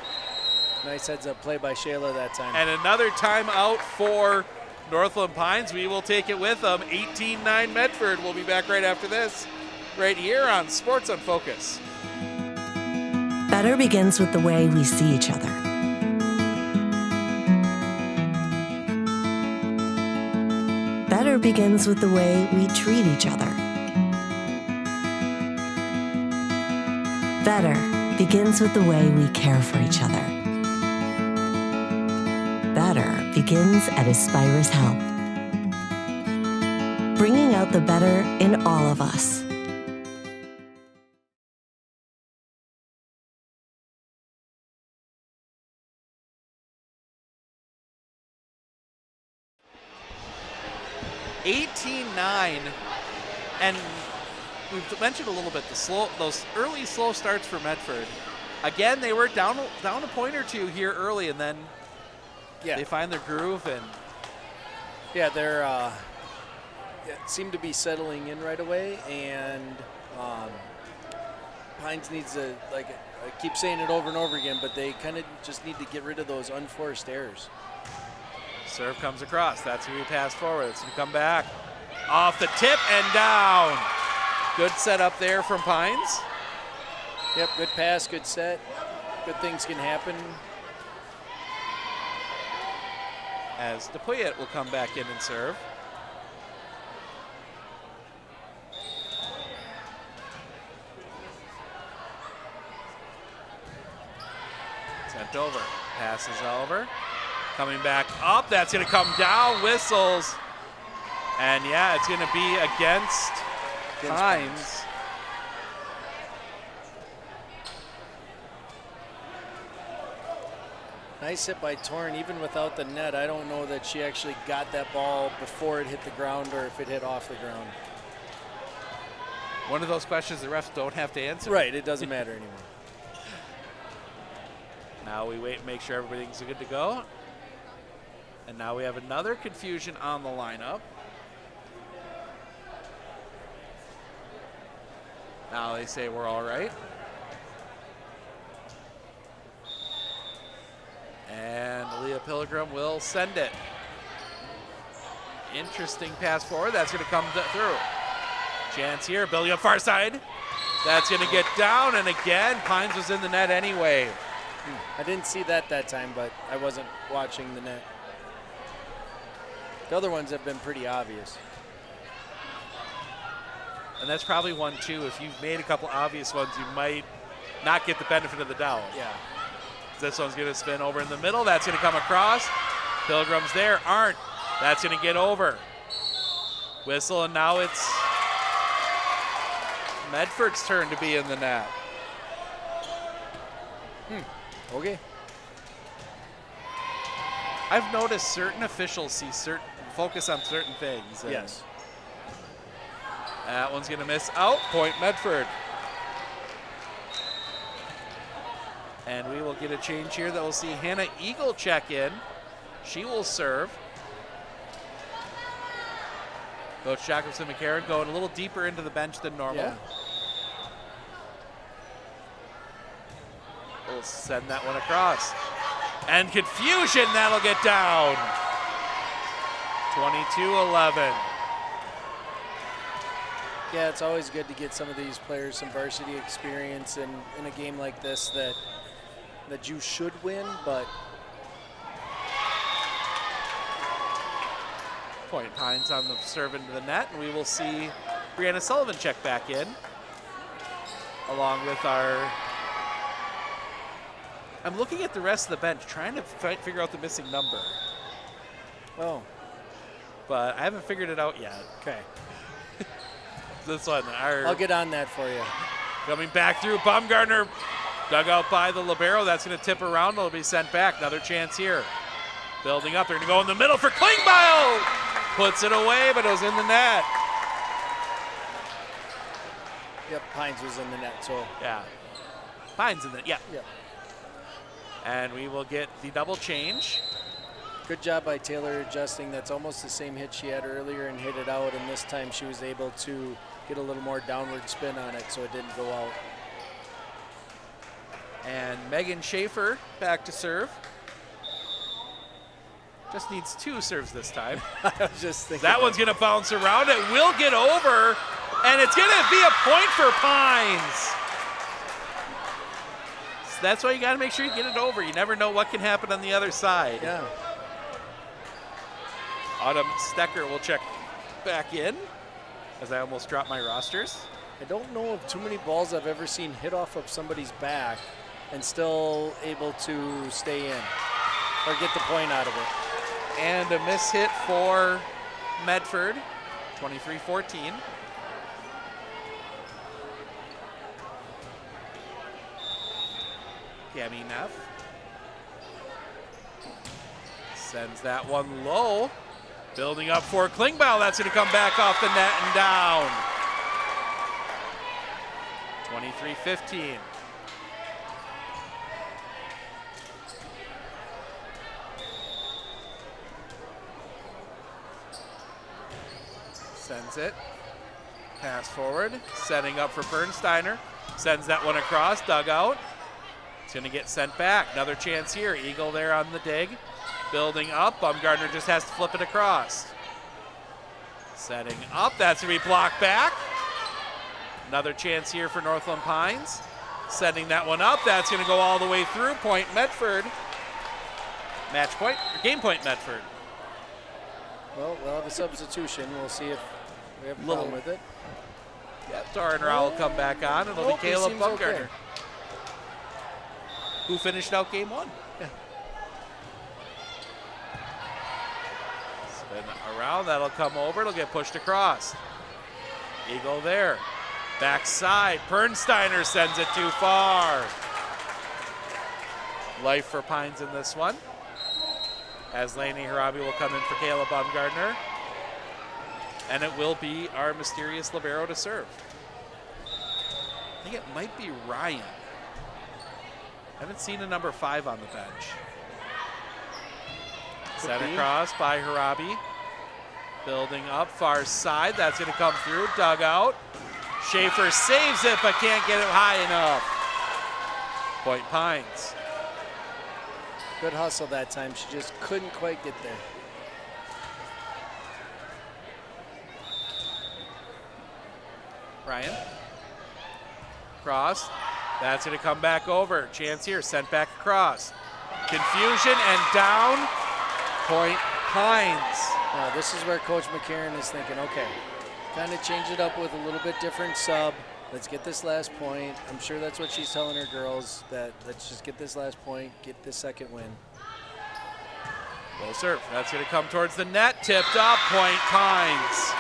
Nice heads-up play by Shayla that time. And another timeout for Northland Pines. We will take it with them. 18-9 Medford. We'll be back right after this, right here on Sports on Focus. Better begins with the way we see each other. Better begins with the way we treat each other. Better begins with the way we care for each other. Better begins at Aspirus Health, bringing out the better in all of us. And we've mentioned a little bit those early slow starts for Medford. Again, they were down a point or two here early, and then they find their groove. And yeah, they're seem to be settling in right away. And Pines needs to, like I keep saying it over and over again, but they kind of just need to get rid of those unforced errors. Serve comes across. That's who we pass forward. It's going to come back. Off the tip and down. Good setup there from Pines. Yep, good pass, good set. Good things can happen. As DePuyet will come back in and serve. Sent over. Passes over. Coming back up. That's going to come down. Whistles. And yeah, it's going to be against Pines. Nice hit by Torn, even without the net. I don't know that she actually got that ball before it hit the ground or if it hit off the ground. One of those questions the refs don't have to answer. Right, it doesn't matter anymore. Now we wait and make sure everything's good to go. And now we have another confusion on the lineup. Now they say we're all right. And Leah Pilgrim will send it. Interesting pass forward. That's going to come through. Chance here, building up far side. That's going to get down, and again, Pines was in the net anyway. I didn't see that time, but I wasn't watching the net. The other ones have been pretty obvious. And that's probably one, too. If you've made a couple obvious ones, you might not get the benefit of the doubt. Yeah. This one's going to spin over in the middle. That's going to come across. Pilgrim's there. Aren't. That's going to get over. Whistle, and now it's Medford's turn to be in the net. Okay. I've noticed certain officials focus on certain things. Yes. That one's going to miss out. Point Medford. And we will get a change here that we'll see Hannah Eagle check in. She will serve. Coach Jacobson McCarron going a little deeper into the bench than normal. Yeah. We'll send that one across. And confusion, that'll get down. 22-11. Yeah, it's always good to get some of these players some varsity experience in a game like this that you should win, but Point Pines on the serve into the net, and we will see Brianna Sullivan check back in, along with our. I'm looking at the rest of the bench, trying to figure out the missing number. Oh. But I haven't figured it out yet. Okay. This one, I'll get on that for you. Coming back through, Baumgartner dug out by the libero. That's going to tip around. It'll be sent back. Another chance here. Building up. They're going to go in the middle for Klingbeil. Puts it away, but it was in the net. Yep, Pines was in the net, so. Yeah. Pines in the net, yeah. Yep. And we will get the double change. Good job by Taylor adjusting. That's almost the same hit she had earlier and hit it out, and this time she was able to get a little more downward spin on it so it didn't go out. And Megan Schaefer back to serve. Just needs 2 serves this time. I was just thinking that one's going to bounce around. It will get over, and it's going to be a point for Pines. So that's why you got to make sure you get it over. You never know what can happen on the other side. Yeah. Autumn Stecker will check back in as I almost dropped my rosters. I don't know of too many balls I've ever seen hit off of somebody's back and still able to stay in or get the point out of it. And a miss hit for Medford, 23-14. Cami Neff sends that one low. Building up for Klingbeil. That's going to come back off the net and down. 23-15. Sends it. Pass forward. Setting up for Bernsteiner. Sends that one across. Dugout. It's going to get sent back. Another chance here. Eagle there on the dig. Building up. Baumgartner just has to flip it across. Setting up. That's going to be blocked back. Another chance here for Northland Pines. Setting that one up. That's going to go all the way through. Point Medford. Match point. Or game point Medford. Well, we'll have a substitution. We'll see if we have a problem with it. Yep, Darner will come back on. It'll be Caleb Baumgartner. Okay. Who finished out game 1. Yeah. Spin around, that'll come over, it'll get pushed across. Eagle there. Backside, Bernsteiner sends it too far. Life for Pines in this one. As Lainey Harabi will come in for Caleb Baumgartner. And it will be our mysterious libero to serve. I think it might be Ryan. I haven't seen a number 5 on the bench. Set across by Harabi. Building up, far side. That's going to come through. Dugout. Schaefer saves it, but can't get it high enough. Point Pines. Good hustle that time. She just couldn't quite get there. Ryan. Cross. That's going to come back over. Chance here, sent back across. Confusion and down. Point Pines. Now this is where Coach McCarron is thinking, okay, kind of change it up with a little bit different sub. Let's get this last point. I'm sure that's what she's telling her girls, that let's just get this last point, get this second win. Low serve. That's going to come towards the net. Tipped up. Point Pines.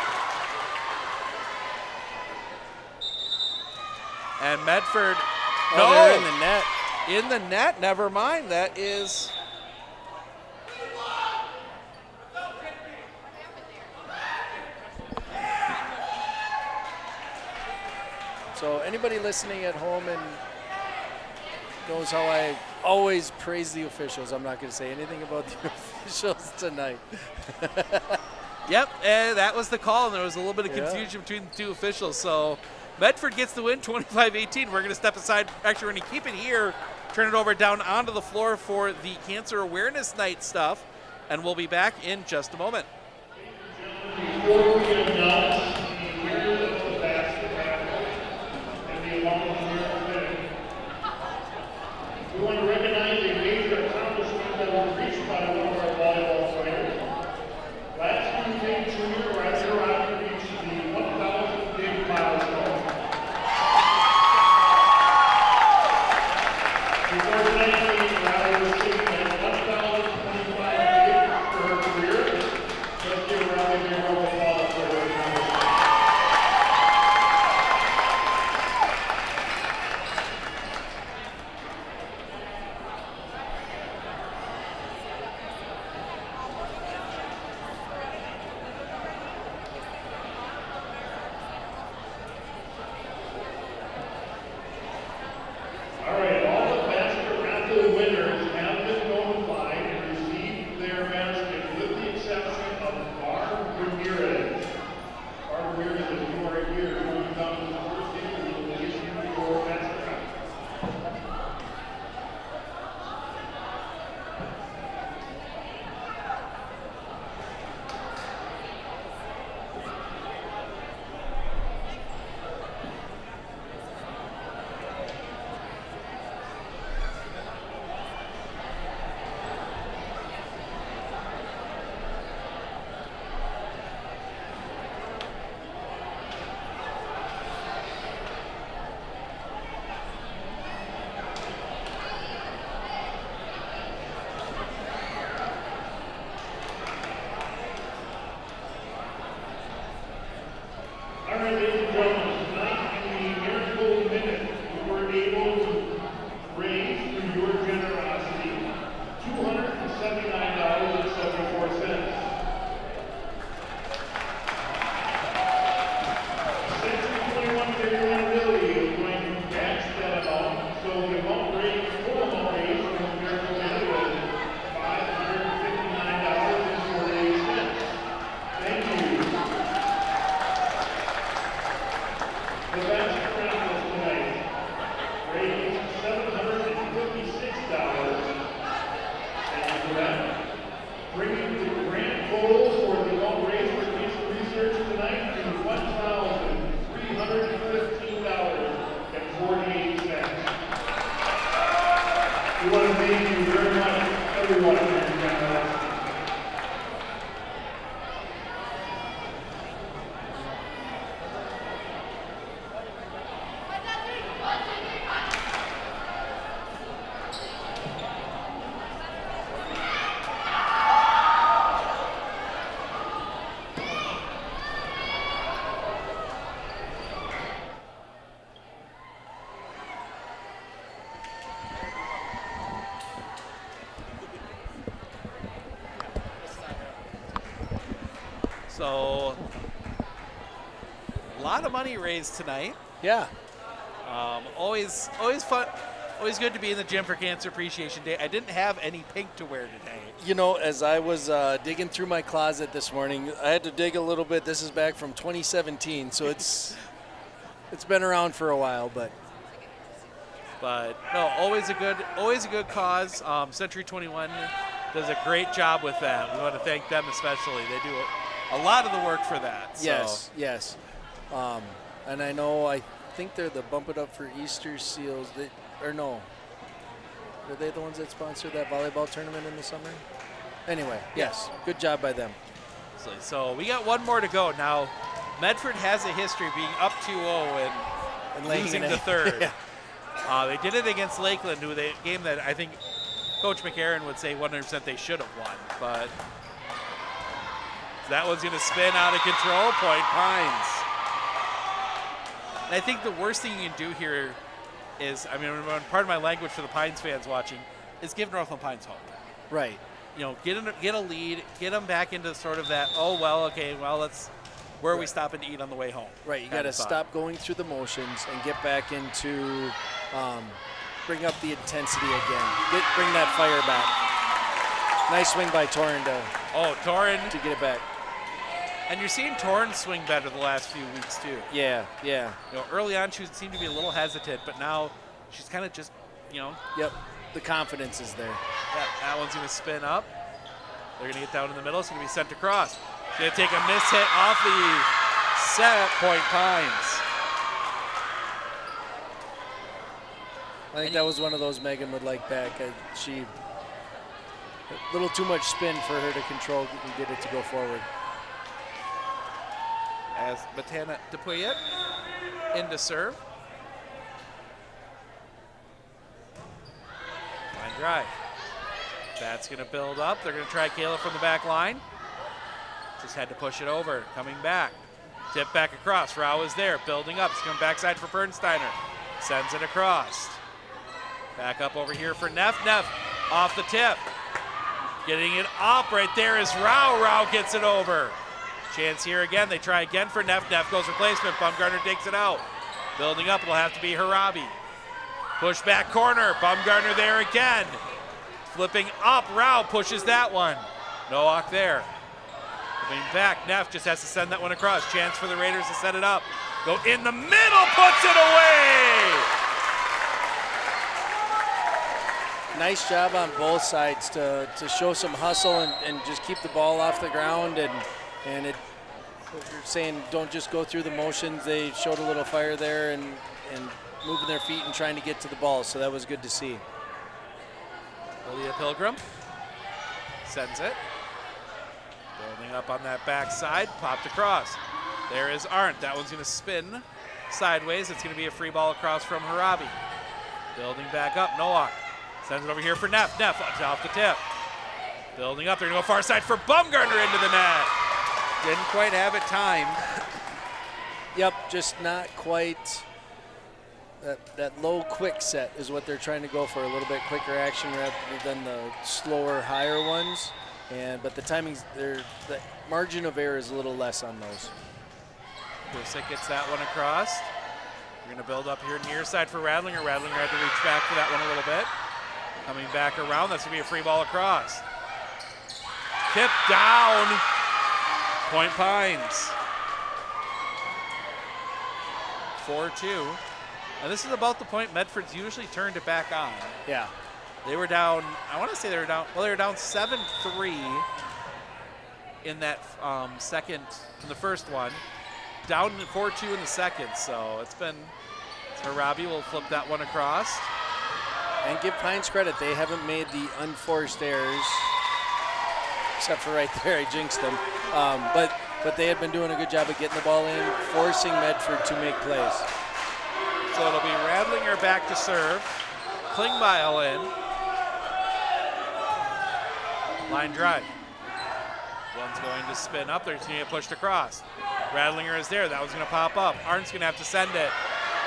And Medford. Oh, no, they're in the net. In the net. Never mind. That is. So anybody listening at home and knows how I always praise the officials. I'm not going to say anything about the officials tonight. Yep, and that was the call, and there was a little bit of confusion between the two officials. So Medford gets the win, 25-18. We're going to step aside. Actually, we're going to keep it here, turn it over down onto the floor for the Cancer Awareness Night stuff, and we'll be back in just a moment. Before we announce the winners of the basket raffle and the alumni, we want to recognize a major accomplishment that was reached by one of our volleyball players. Last Tuesday, junior Riley Harabi reached the 1,000 big milestone. Before tonight, Riley was sitting at 1,025 big for her career. Let's give Riley a round of applause for her accomplishment. All right, all the basket raffle winners have been notified and received their baskets with the exception of Barb Ramirez. Barb Ramirez, if you are here, you will come to the first table, we will issue your basket raffle. We want to thank you very much, everyone, for your generosity. So, a lot of money raised tonight. Yeah. Always fun. Always good to be in the gym for Cancer Appreciation Day. I didn't have any pink to wear today. You know, as I was digging through my closet this morning, I had to dig a little bit. This is back from 2017, so it's been around for a while, but no, always a good cause. Century 21 does a great job with that. We want to thank them especially. They do a lot of the work for that. So. Yes. And I think they're the Bump It Up for Easter Seals. Are they the ones that sponsored that volleyball tournament in the summer? Anyway, yes, good job by them. So we got one more to go. Now, Medford has a history of being up 2-0 and losing the third. Yeah. They did it against Lakeland, a game that I think Coach McCarron would say 100% they should have won. But that one's going to spin out of control. Point Pines. And I think the worst thing you can do here is, pardon my language for the Pines fans watching, is give Northland Pines hope. Right. Get a lead, get them back into sort of that, that's where we stop and eat on the way home. Right, you got to stop going through the motions and get back into, bring up the intensity again. Bring that fire back. Nice swing by Torrin to get it back. And you're seeing Torrin swing better the last few weeks too. Yeah. Early on she seemed to be a little hesitant, but now she's kind of just, Yep, the confidence is there. Yeah, that one's going to spin up. They're going to get down in the middle. It's going to be sent across. She's going to take a miss hit off the set. Point Pines. I think that was one of those Megan would like back. A little too much spin for her to control and get it to go forward. As Matana Dupuyet into serve. Line drive. That's going to build up. They're going to try Kayla from the back line. Just had to push it over. Coming back. Tip back across. Rao is there. Building up. It's coming backside for Bernsteiner. Sends it across. Back up over here for Neff. Neff off the tip. Getting it up right there is Rao. Rao gets it over. Chance here again. They try again for Neff. Neff goes replacement. Bumgarner takes it out. Building up. It'll have to be Harabi. Push back corner. Bumgarner there again. Flipping up. Rao pushes that one. Nowak there. Coming back. Neff just has to send that one across. Chance for the Raiders to set it up. Go in the middle. Puts it away. Nice job on both sides to show some hustle and just keep the ball off the ground. And you're saying don't just go through the motions. They showed a little fire there and moving their feet and trying to get to the ball. So that was good to see. Leah Pilgrim sends it. Building up on that backside. Popped across. There is Arndt. That one's going to spin sideways. It's going to be a free ball across from Harabi. Building back up. Nowak sends it over here for Neff. Neff off the tip. Building up. They're going to go far side for Bumgarner into the net. Didn't quite have it timed. Yep, just not quite. That low quick set is what they're trying to go for, a little bit quicker action rather than the slower, higher ones. But the timings, the margin of error is a little less on those. Brusik gets that one across. We're going to build up here near side for Radlinger. Radlinger had to reach back for that one a little bit. Coming back around, that's going to be a free ball across. Tip down. Point Pines. 4-2. And this is about the point Medford's usually turned it back on. Yeah. They were down, I want to say they were down 7-3 in that second, in the first one. Down 4-2 in the second, so it's been, Harabi will flip that one across. And give Pines credit, they haven't made the unforced errors, except for right there, I jinxed them. But they have been doing a good job of getting the ball in, forcing Medford to make plays. So it'll be Radlinger back to serve. Klingbeil in. Line drive. One's going to spin up. They're going to get pushed across. Radlinger is there. That was going to pop up. Arndt's going to have to send it.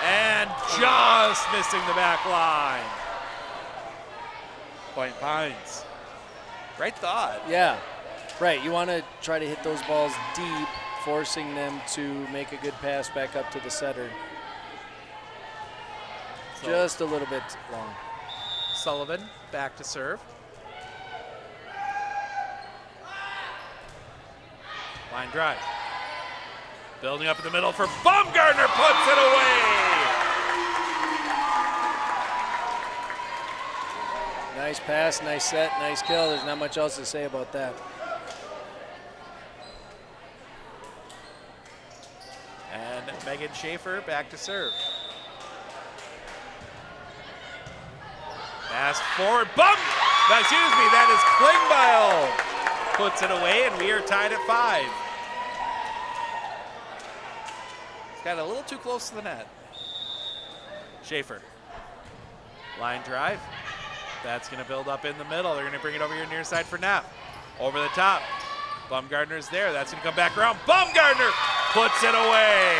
And just missing the back line. Point Pines. Great thought. Yeah, right. You want to try to hit those balls deep, forcing them to make a good pass back up to the setter. So just a little bit long. Sullivan back to serve. Line drive. Building up in the middle for Baumgartner, puts it away. Nice pass, nice set, nice kill. There's not much else to say about that. And Megan Schaefer back to serve. Pass forward, that is Klingbeil. Puts it away, and we are tied at 5. It's got a little too close to the net. Schaefer. Line drive. That's going to build up in the middle. They're going to bring it over here near side for Neff. Over the top. Baumgartner's there. That's going to come back around. Baumgartner puts it away.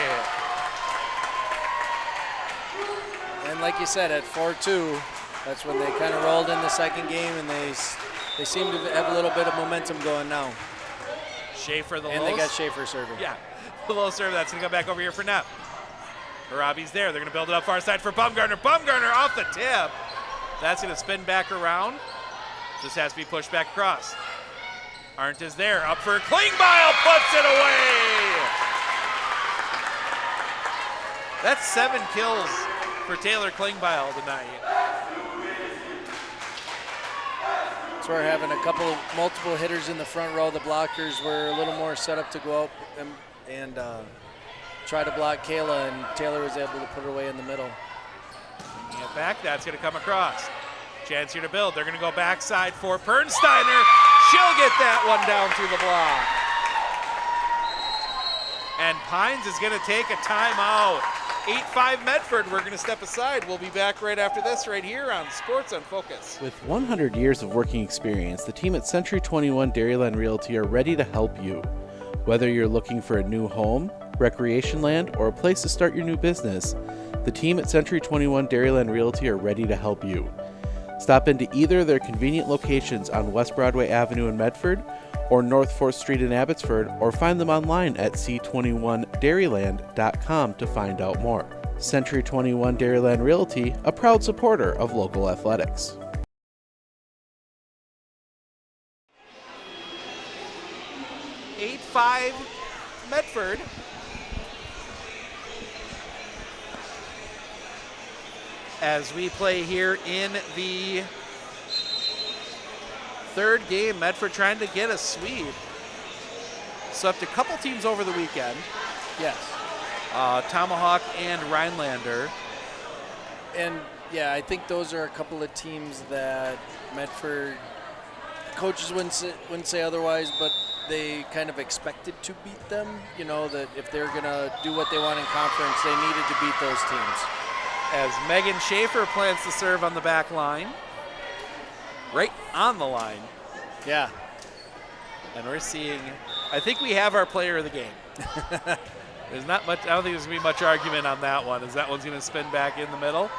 And like you said, at 4-2, that's when they kind of rolled in the second game, and they seem to have a little bit of momentum going now. Schaefer the low. And they got Schaefer serving. Yeah, the low serve. That's going to come back over here for Neff. Harabi's there. They're going to build it up far side for Baumgartner. Baumgartner off the tip. That's going to spin back around. Just has to be pushed back across. Arndt is there. Up for Klingbeil. Puts it away. That's 7 kills for Taylor Klingbeil tonight. So we're having multiple hitters in the front row. The blockers were a little more set up to go out and try to block Kayla, and Taylor was able to put her away in the middle. Bringing it back, that's going to come across. Chance here to build. They're going to go backside for Pernsteiner. She'll get that one down through the block. And Pines is going to take a timeout. 8-5 Medford. We're going to step aside. We'll be back right after this right here on Sports on Focus. With 100 years of working experience, the team at Century 21 Dairyland Realty are ready to help you. Whether you're looking for a new home, recreation land, or a place to start your new business, the team at Century 21 Dairyland Realty are ready to help you. Stop into either of their convenient locations on West Broadway Avenue in Medford or North 4th Street in Abbotsford, or find them online at c21dairyland.com to find out more. Century 21 Dairyland Realty, a proud supporter of local athletics. (8-5) Medford. As we play here in the third game, Medford trying to get a sweep. Swept a couple teams over the weekend. Yes. Tomahawk and Rhinelander. And yeah, I think those are a couple of teams that Medford coaches wouldn't say otherwise, but they kind of expected to beat them. You know, that if they're going to do what they want in conference, they needed to beat those teams. As Megan Schaefer plans to serve on the back line. Right on the line. Yeah. And we're seeing, I think we have our player of the game. There's not much, I don't think there's going to be much argument on that one, as that one's going to spin back in the middle.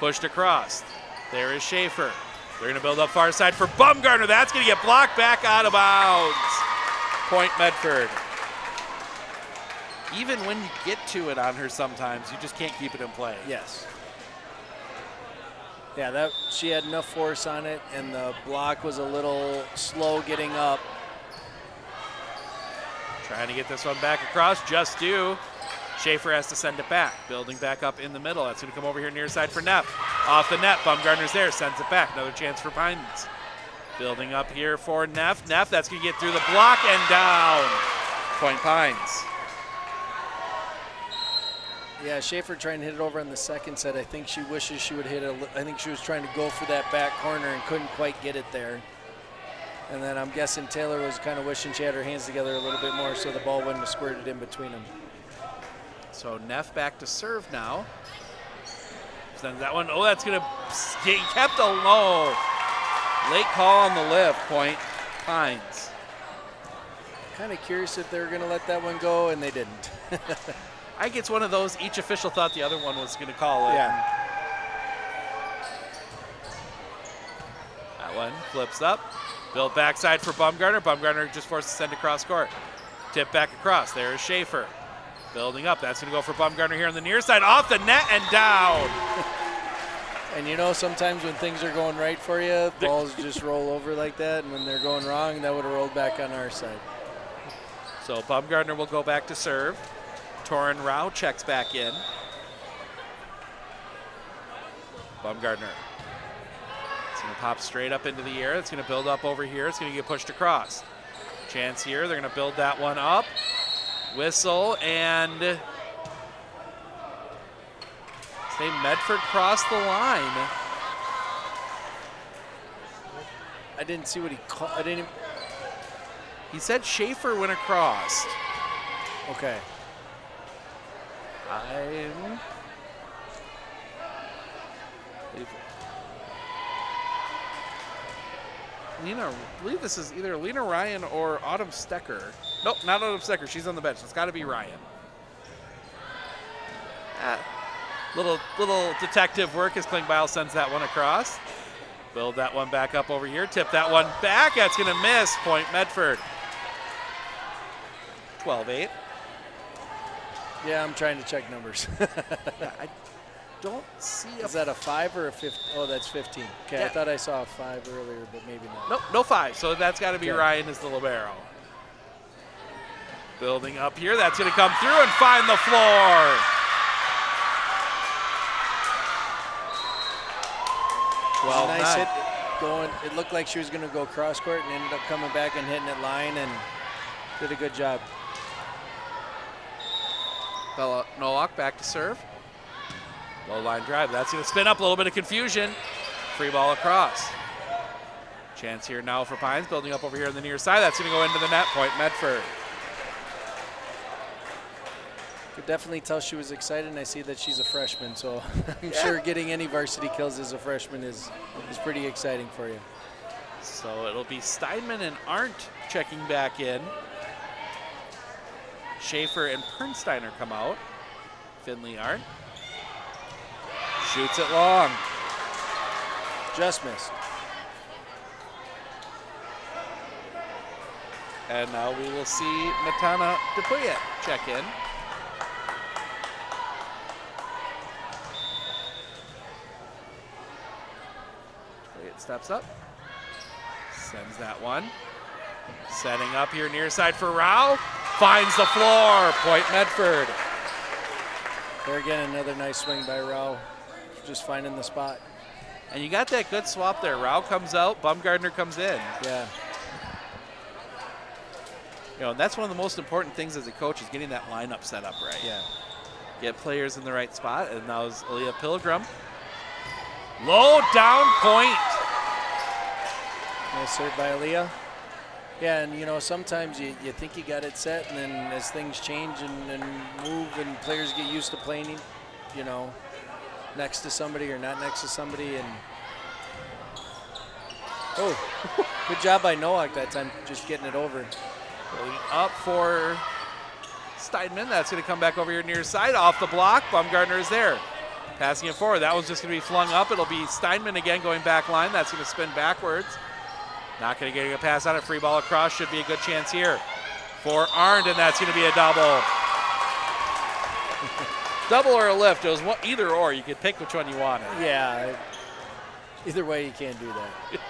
Pushed across. There is Schaefer. They're going to build up far side for Baumgartner. That's going to get blocked back out of bounds. Point Medford. Even when you get to it on her sometimes, you just can't keep it in play. Yes. Yeah, she had enough force on it, and the block was a little slow getting up. Trying to get this one back across, just due. Schaefer has to send it back. Building back up in the middle. That's going to come over here near side for Neff. Off the net, Baumgartner's there, sends it back. Another chance for Pines. Building up here for Neff. Neff, that's going to get through the block and down. Point Pines. Yeah, Schaefer trying to hit it over on the second set. I think she wishes she would hit it. I think she was trying to go for that back corner and couldn't quite get it there. And then I'm guessing Taylor was kind of wishing she had her hands together a little bit more so the ball wouldn't have squirted in between them. So Neff back to serve now. Sends that one. Oh, that's going to get kept alone. Late call on the lift, point Pines. Kind of curious if they were going to let that one go, and they didn't. I think it's one of those, each official thought the other one was going to call it. Yeah. That one flips up. Built backside for Bumgarner. Bumgarner just forced to send across court. Tip back across. There is Schaefer. Building up. That's going to go for Bumgarner here on the near side. Off the net and down. And you know, sometimes when things are going right for you, balls just roll over like that. And when they're going wrong, that would have rolled back on our side. So Bumgarner will go back to serve. Torin Rao checks back in. Bumgarner. It's going to pop straight up into the air. It's going to build up over here. It's going to get pushed across. Chance here. They're going to build that one up. Whistle and say Medford crossed the line. I didn't see what he called. I didn't. He said Schaefer went across. Okay. I believe this is either Lena Ryan or Autumn Stecker. Nope, not Autumn Stecker. She's on the bench. It's got to be Ryan. Little detective work as Klingbeil sends that one across. Build that one back up over here. Tip that one back. That's going to miss. Point Medford. 12-8. Yeah, I'm trying to check numbers. I don't see Is that a 5 or a 15? Oh, that's 15. Okay, Yeah. I thought I saw a 5 earlier, but maybe not. Nope, no 5. So that's got to be Okay. Ryan as the libero. Building up here. That's going to come through and find the floor. Nice hit going. It looked like she was going to go cross court and ended up coming back and hitting it line and did a good job. Bella Nowak back to serve. Low line drive. That's going to spin up. A little bit of confusion. Free ball across. Chance here now for Pines. Building up over here on the near side. That's going to go into the net. Point Medford. Could definitely tell she was excited, and I see that she's a freshman, so I'm sure getting any varsity kills as a freshman is pretty exciting for you. So it'll be Steinman and Arndt checking back in. Schaefer and Pernsteiner come out. Finley Arndt. Shoots it long. Just missed. And now we will see Matana Dupuya check in. Dupuya steps up. Sends that one. Setting up here near side for Rao. Finds the floor. Point Medford. There again, another nice swing by Rao. Just finding the spot. And you got that good swap there. Rao comes out, Bumgarner comes in. Yeah. You know, and that's one of the most important things as a coach is getting that lineup set up right. Yeah. Get players in the right spot, and that was Aaliyah Pilgrim. Low down point. Nice serve by Aaliyah. Yeah, and you know, sometimes you think you got it set, and then as things change and move and players get used to playing, you know, next to somebody or not next to somebody. And oh, good job by Nowak that time, just getting it over. Going up for Steinman. That's going to come back over here near side. Off the block. Bumgarner is there. Passing it forward. That was just going to be flung up. It'll be Steinman again going back line. That's going to spin backwards. Not going to get a pass on it. Free ball across. Should be a good chance here for Arndt, and that's going to be a double. Double or a lift. It was either or. You could pick which one you wanted. Yeah. Either way, you can't do that.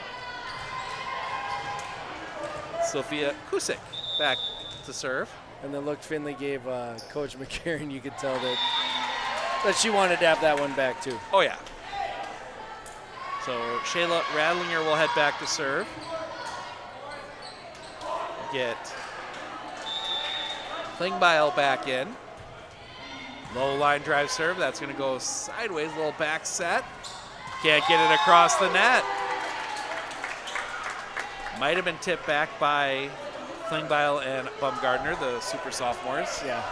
Sophia Kusik back to serve. And the look Finley gave Coach McCarron, you could tell that she wanted to have that one back too. Oh, yeah. So Shayla Radlinger will head back to serve. Get Klingbeil back in. Low line drive serve. That's going to go sideways. Little back set. Can't get it across the net. Might have been tipped back by Klingbeil and Bumgardner, the super sophomores. Yeah.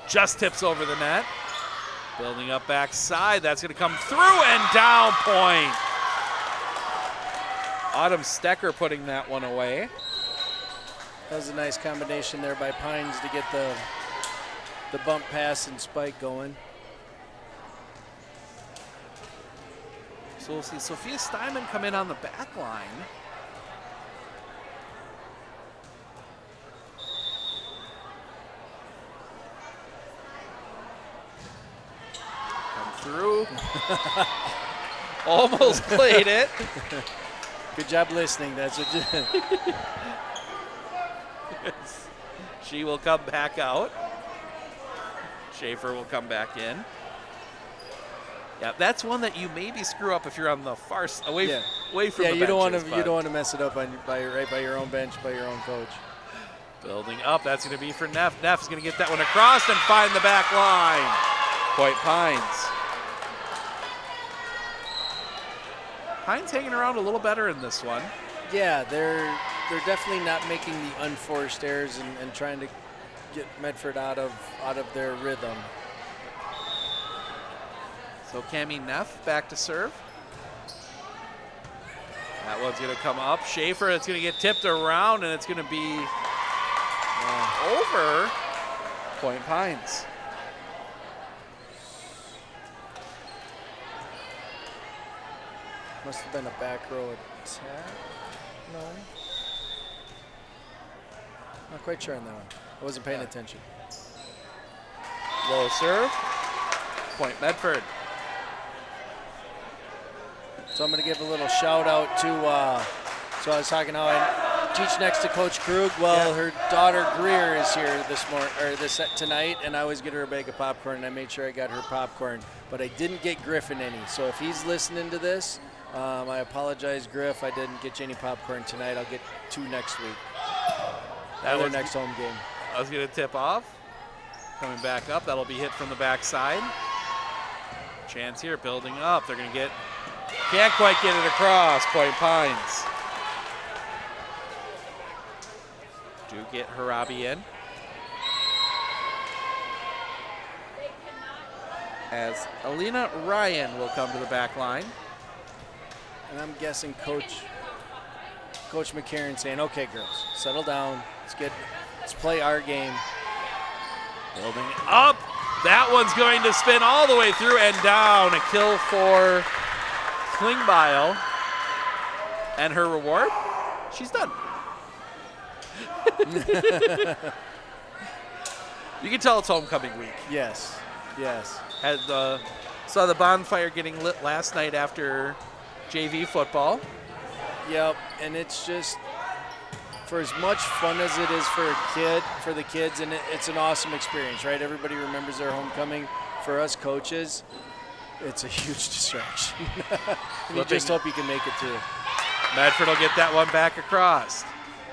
Just tips over the net. Building up backside. That's going to come through and down point. Autumn Stecker putting that one away. That was a nice combination there by Pines to get the bump pass and spike going. So we'll see Sophia Steinman come in on the back line. Come through. Almost played it. Good job listening. That's what you She will come back out. Schaefer will come back in. Yeah, that's one that you maybe screw up if you're on the far away from the benches. Yeah, you don't want to mess it up right by your own bench, by your own coach. Building up, that's going to be for Neff. Neff's going to get that one across and find the back line. Point Pines. Pines hanging around a little better in this one. Yeah, they're definitely not making the unforced errors and trying to get Medford out of their rhythm. So Cami Neff back to serve. That one's going to come up. Schaefer, it's going to get tipped around, and it's going to be over. Point Pines. Must have been a back row attack. No. Not quite sure on that one. I wasn't paying attention. Low serve. Point Medford. So I'm going to give a little shout out to, so I was talking how I teach next to Coach Krug. Well, her daughter Greer is here tonight, and I always get her a bag of popcorn, and I made sure I got her popcorn. But I didn't get Griffin any. So if he's listening to this, I apologize, Griff. I didn't get you any popcorn tonight. I'll get 2 next week. That was next home game. I was going to tip off. Coming back up. That'll be hit from the backside. Chance here, building up. They're going to get, can't quite get it across. Point Pines. Do get Harabi in. As Alina Ryan will come to the back line. And I'm guessing Coach McCarron saying, okay, girls, settle down. Let's play our game. Building up. That one's going to spin all the way through and down. A kill for Klingbeil. And her reward? She's done. You can tell it's homecoming week. Yes. Saw the bonfire getting lit last night after JV football. Yep, and it's just, for as much fun as it is for the kids, and it's an awesome experience, right? Everybody remembers their homecoming. For us coaches, it's a huge distraction. You just hope you can make it through. Medford will get that one back across.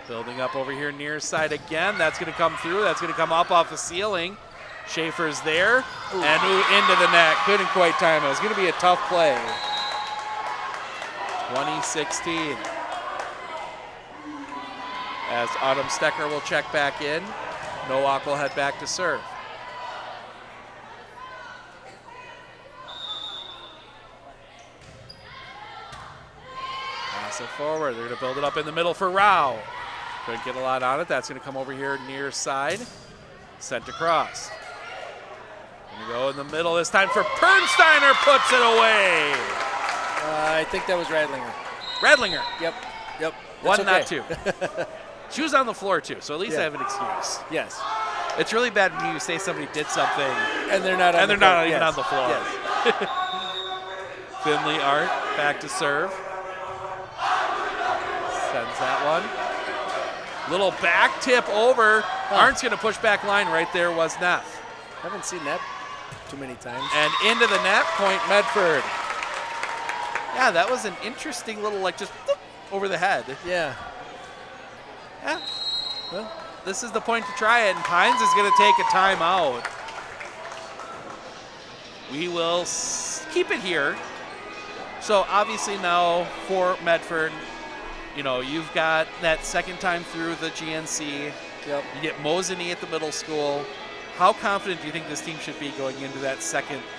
Building up over here near side again. That's going to come through. That's going to come up off the ceiling. Schaefer's there. And into the net. Couldn't quite time it. It was going to be a tough play. 2016. As Autumn Stecker will check back in. Nowak will head back to serve. Pass it forward. They're going to build it up in the middle for Rao. Couldn't get a lot on it. That's going to come over here near side. Sent across. Going to go in the middle this time for Pernsteiner. Puts it away. I think that was Radlinger. Radlinger. Yep. One, okay. not two. She was on the floor too, so at least I have an excuse. Yes. It's really bad when you say somebody did something and they're not even on the floor. Yes. Finley Art back to serve. Sends that one. Little back tip over. Arndt's going to push back line. Right there was Neff. Haven't seen that too many times. And into the net, point Medford. Yeah, that was an interesting little, just over the head. Yeah. Yeah. Well, this is the point to try it, and Pines is going to take a timeout. We will keep it here. So obviously now for Medford, you know, you've got that second time through the GNC. Yep. You get Mosinee at the middle school. How confident do you think this team should be going into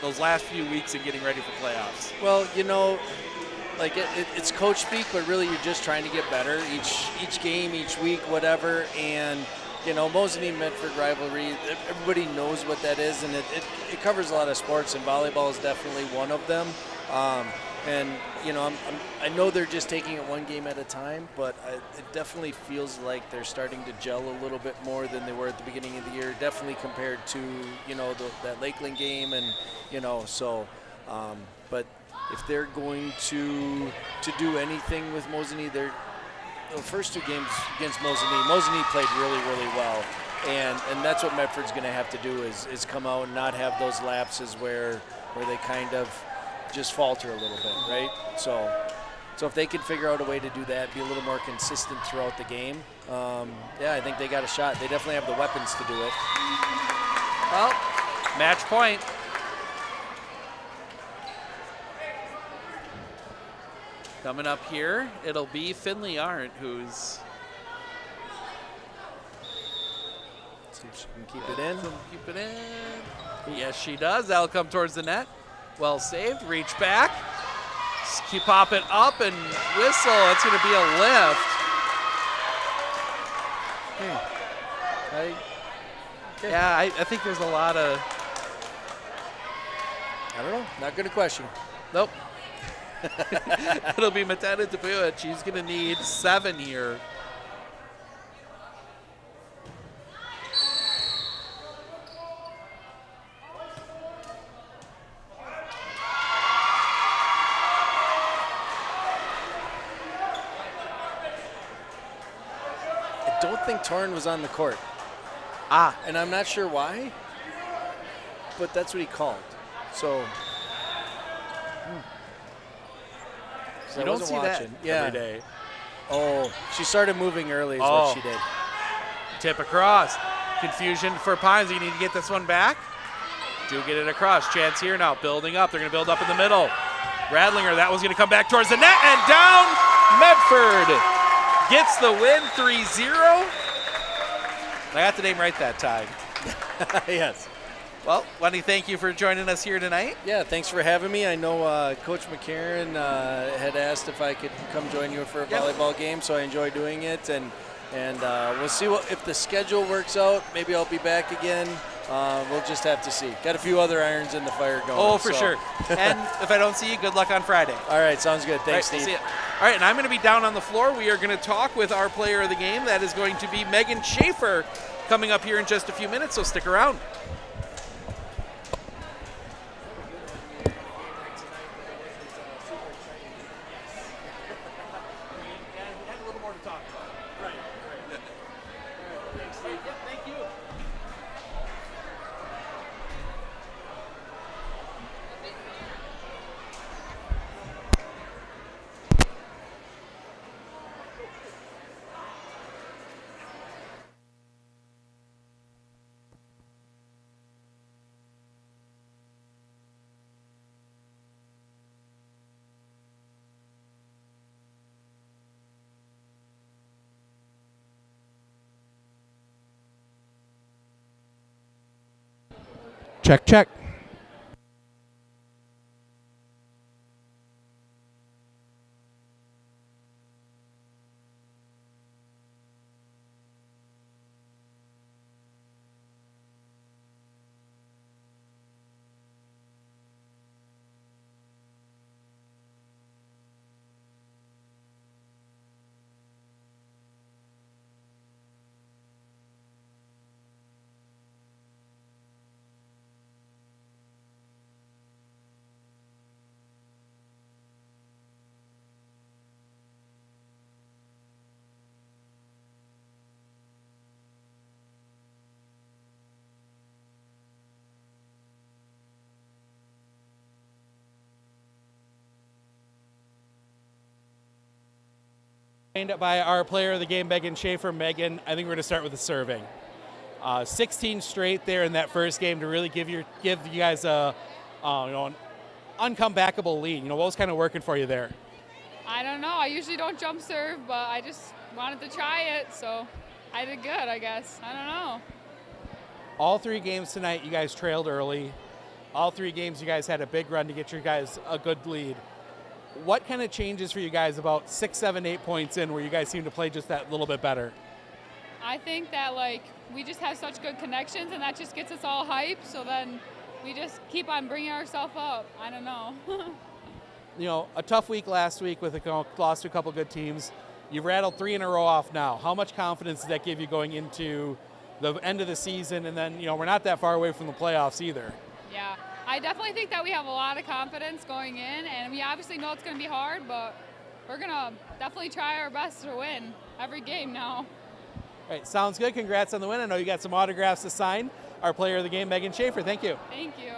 those last few weeks and getting ready for playoffs? Well, you know, like it's coach speak, but really you're just trying to get better each game, each week, whatever. And you know, Mosinee-Medford rivalry, everybody knows what that is, and it covers a lot of sports, and volleyball is definitely one of them. And you know, I know they're just taking it one game at a time, but it definitely feels like they're starting to gel a little bit more than they were at the beginning of the year. Definitely compared to, you know, that Lakeland game, and you know, so. But if they're going to do anything with Mosinee, the first two games against Mosinee played really, really well, and that's what Medford's going to have to do is come out and not have those lapses where they kind of just falter a little bit, right? So if they can figure out a way to do that, be a little more consistent throughout the game, yeah, I think they got a shot. They definitely have the weapons to do it. Well, match point. Coming up here, it'll be Finley Arndt who's... See if she can keep it in. Keep it in. Yes, she does. That'll come towards the net. Well saved. Reach back. Just keep popping up and whistle. It's going to be a lift. Yeah, I think there's a lot of... I don't know. Not going to question. Nope. It'll be Mateta Tapuit. She's going to need 7 here. I don't think Torn was on the court. And I'm not sure why, but that's what he called. So... You don't see that every day. Oh, she started moving early is what she did. Tip across. Confusion for Pines. You need to get this one back. Do get it across. Chance here now. Building up. They're going to build up in the middle. Radlinger, that was going to come back towards the net. And down Medford gets the win 3-0. I got the name right that time. Yes. Well, Wendy, thank you for joining us here tonight. Yeah, thanks for having me. I know Coach McCarron had asked if I could come join you for a volleyball game, so I enjoy doing it. And we'll see if the schedule works out. Maybe I'll be back again. We'll just have to see. Got a few other irons in the fire going. Oh, for sure. And if I don't see you, good luck on Friday. All right, sounds good. Thanks, Steve. Steve. All right, and I'm going to be down on the floor. We are going to talk with our player of the game. That is going to be Megan Schaefer coming up here in just a few minutes, so stick around. Check, check. By our player of the game, Megan Schaefer. Megan, I think we're going to start with the serving. 16 straight there in that first game to really give you guys an uncomebackable lead. What was kind of working for you there? I don't know. I usually don't jump serve, but I just wanted to try it, so I did good, I guess. I don't know. All 3 games tonight, you guys trailed early. All 3 games, you guys had a big run to get your guys a good lead. What kind of changes for you guys about 6, 7, 8 points in where you guys seem to play just that little bit better? I think that we just have such good connections, and that just gets us all hyped, so then we just keep on bringing ourselves up. I don't know. A tough week last week with lost to a couple good teams. You've rattled 3 in a row off now. How much confidence does that give you going into the end of the season? And then, we're not that far away from the playoffs either. Yeah, I definitely think that we have a lot of confidence going in, and we obviously know it's going to be hard, but we're going to definitely try our best to win every game now. All right, sounds good. Congrats on the win. I know you got some autographs to sign. Our player of the game, Megan Schaefer. Thank you. Thank you.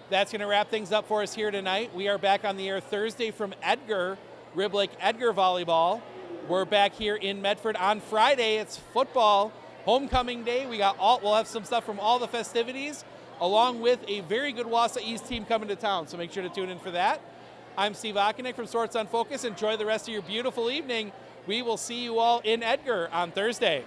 That's going to wrap things up for us here tonight. We are back on the air Thursday from Edgar, Rib Lake Edgar Volleyball. We're back here in Medford on Friday. It's football homecoming day. We'll have some stuff from all the festivities, along with a very good Wausau East team coming to town. So make sure to tune in for that. I'm Steve Okonek from Sports on Focus. Enjoy the rest of your beautiful evening. We will see you all in Edgar on Thursday.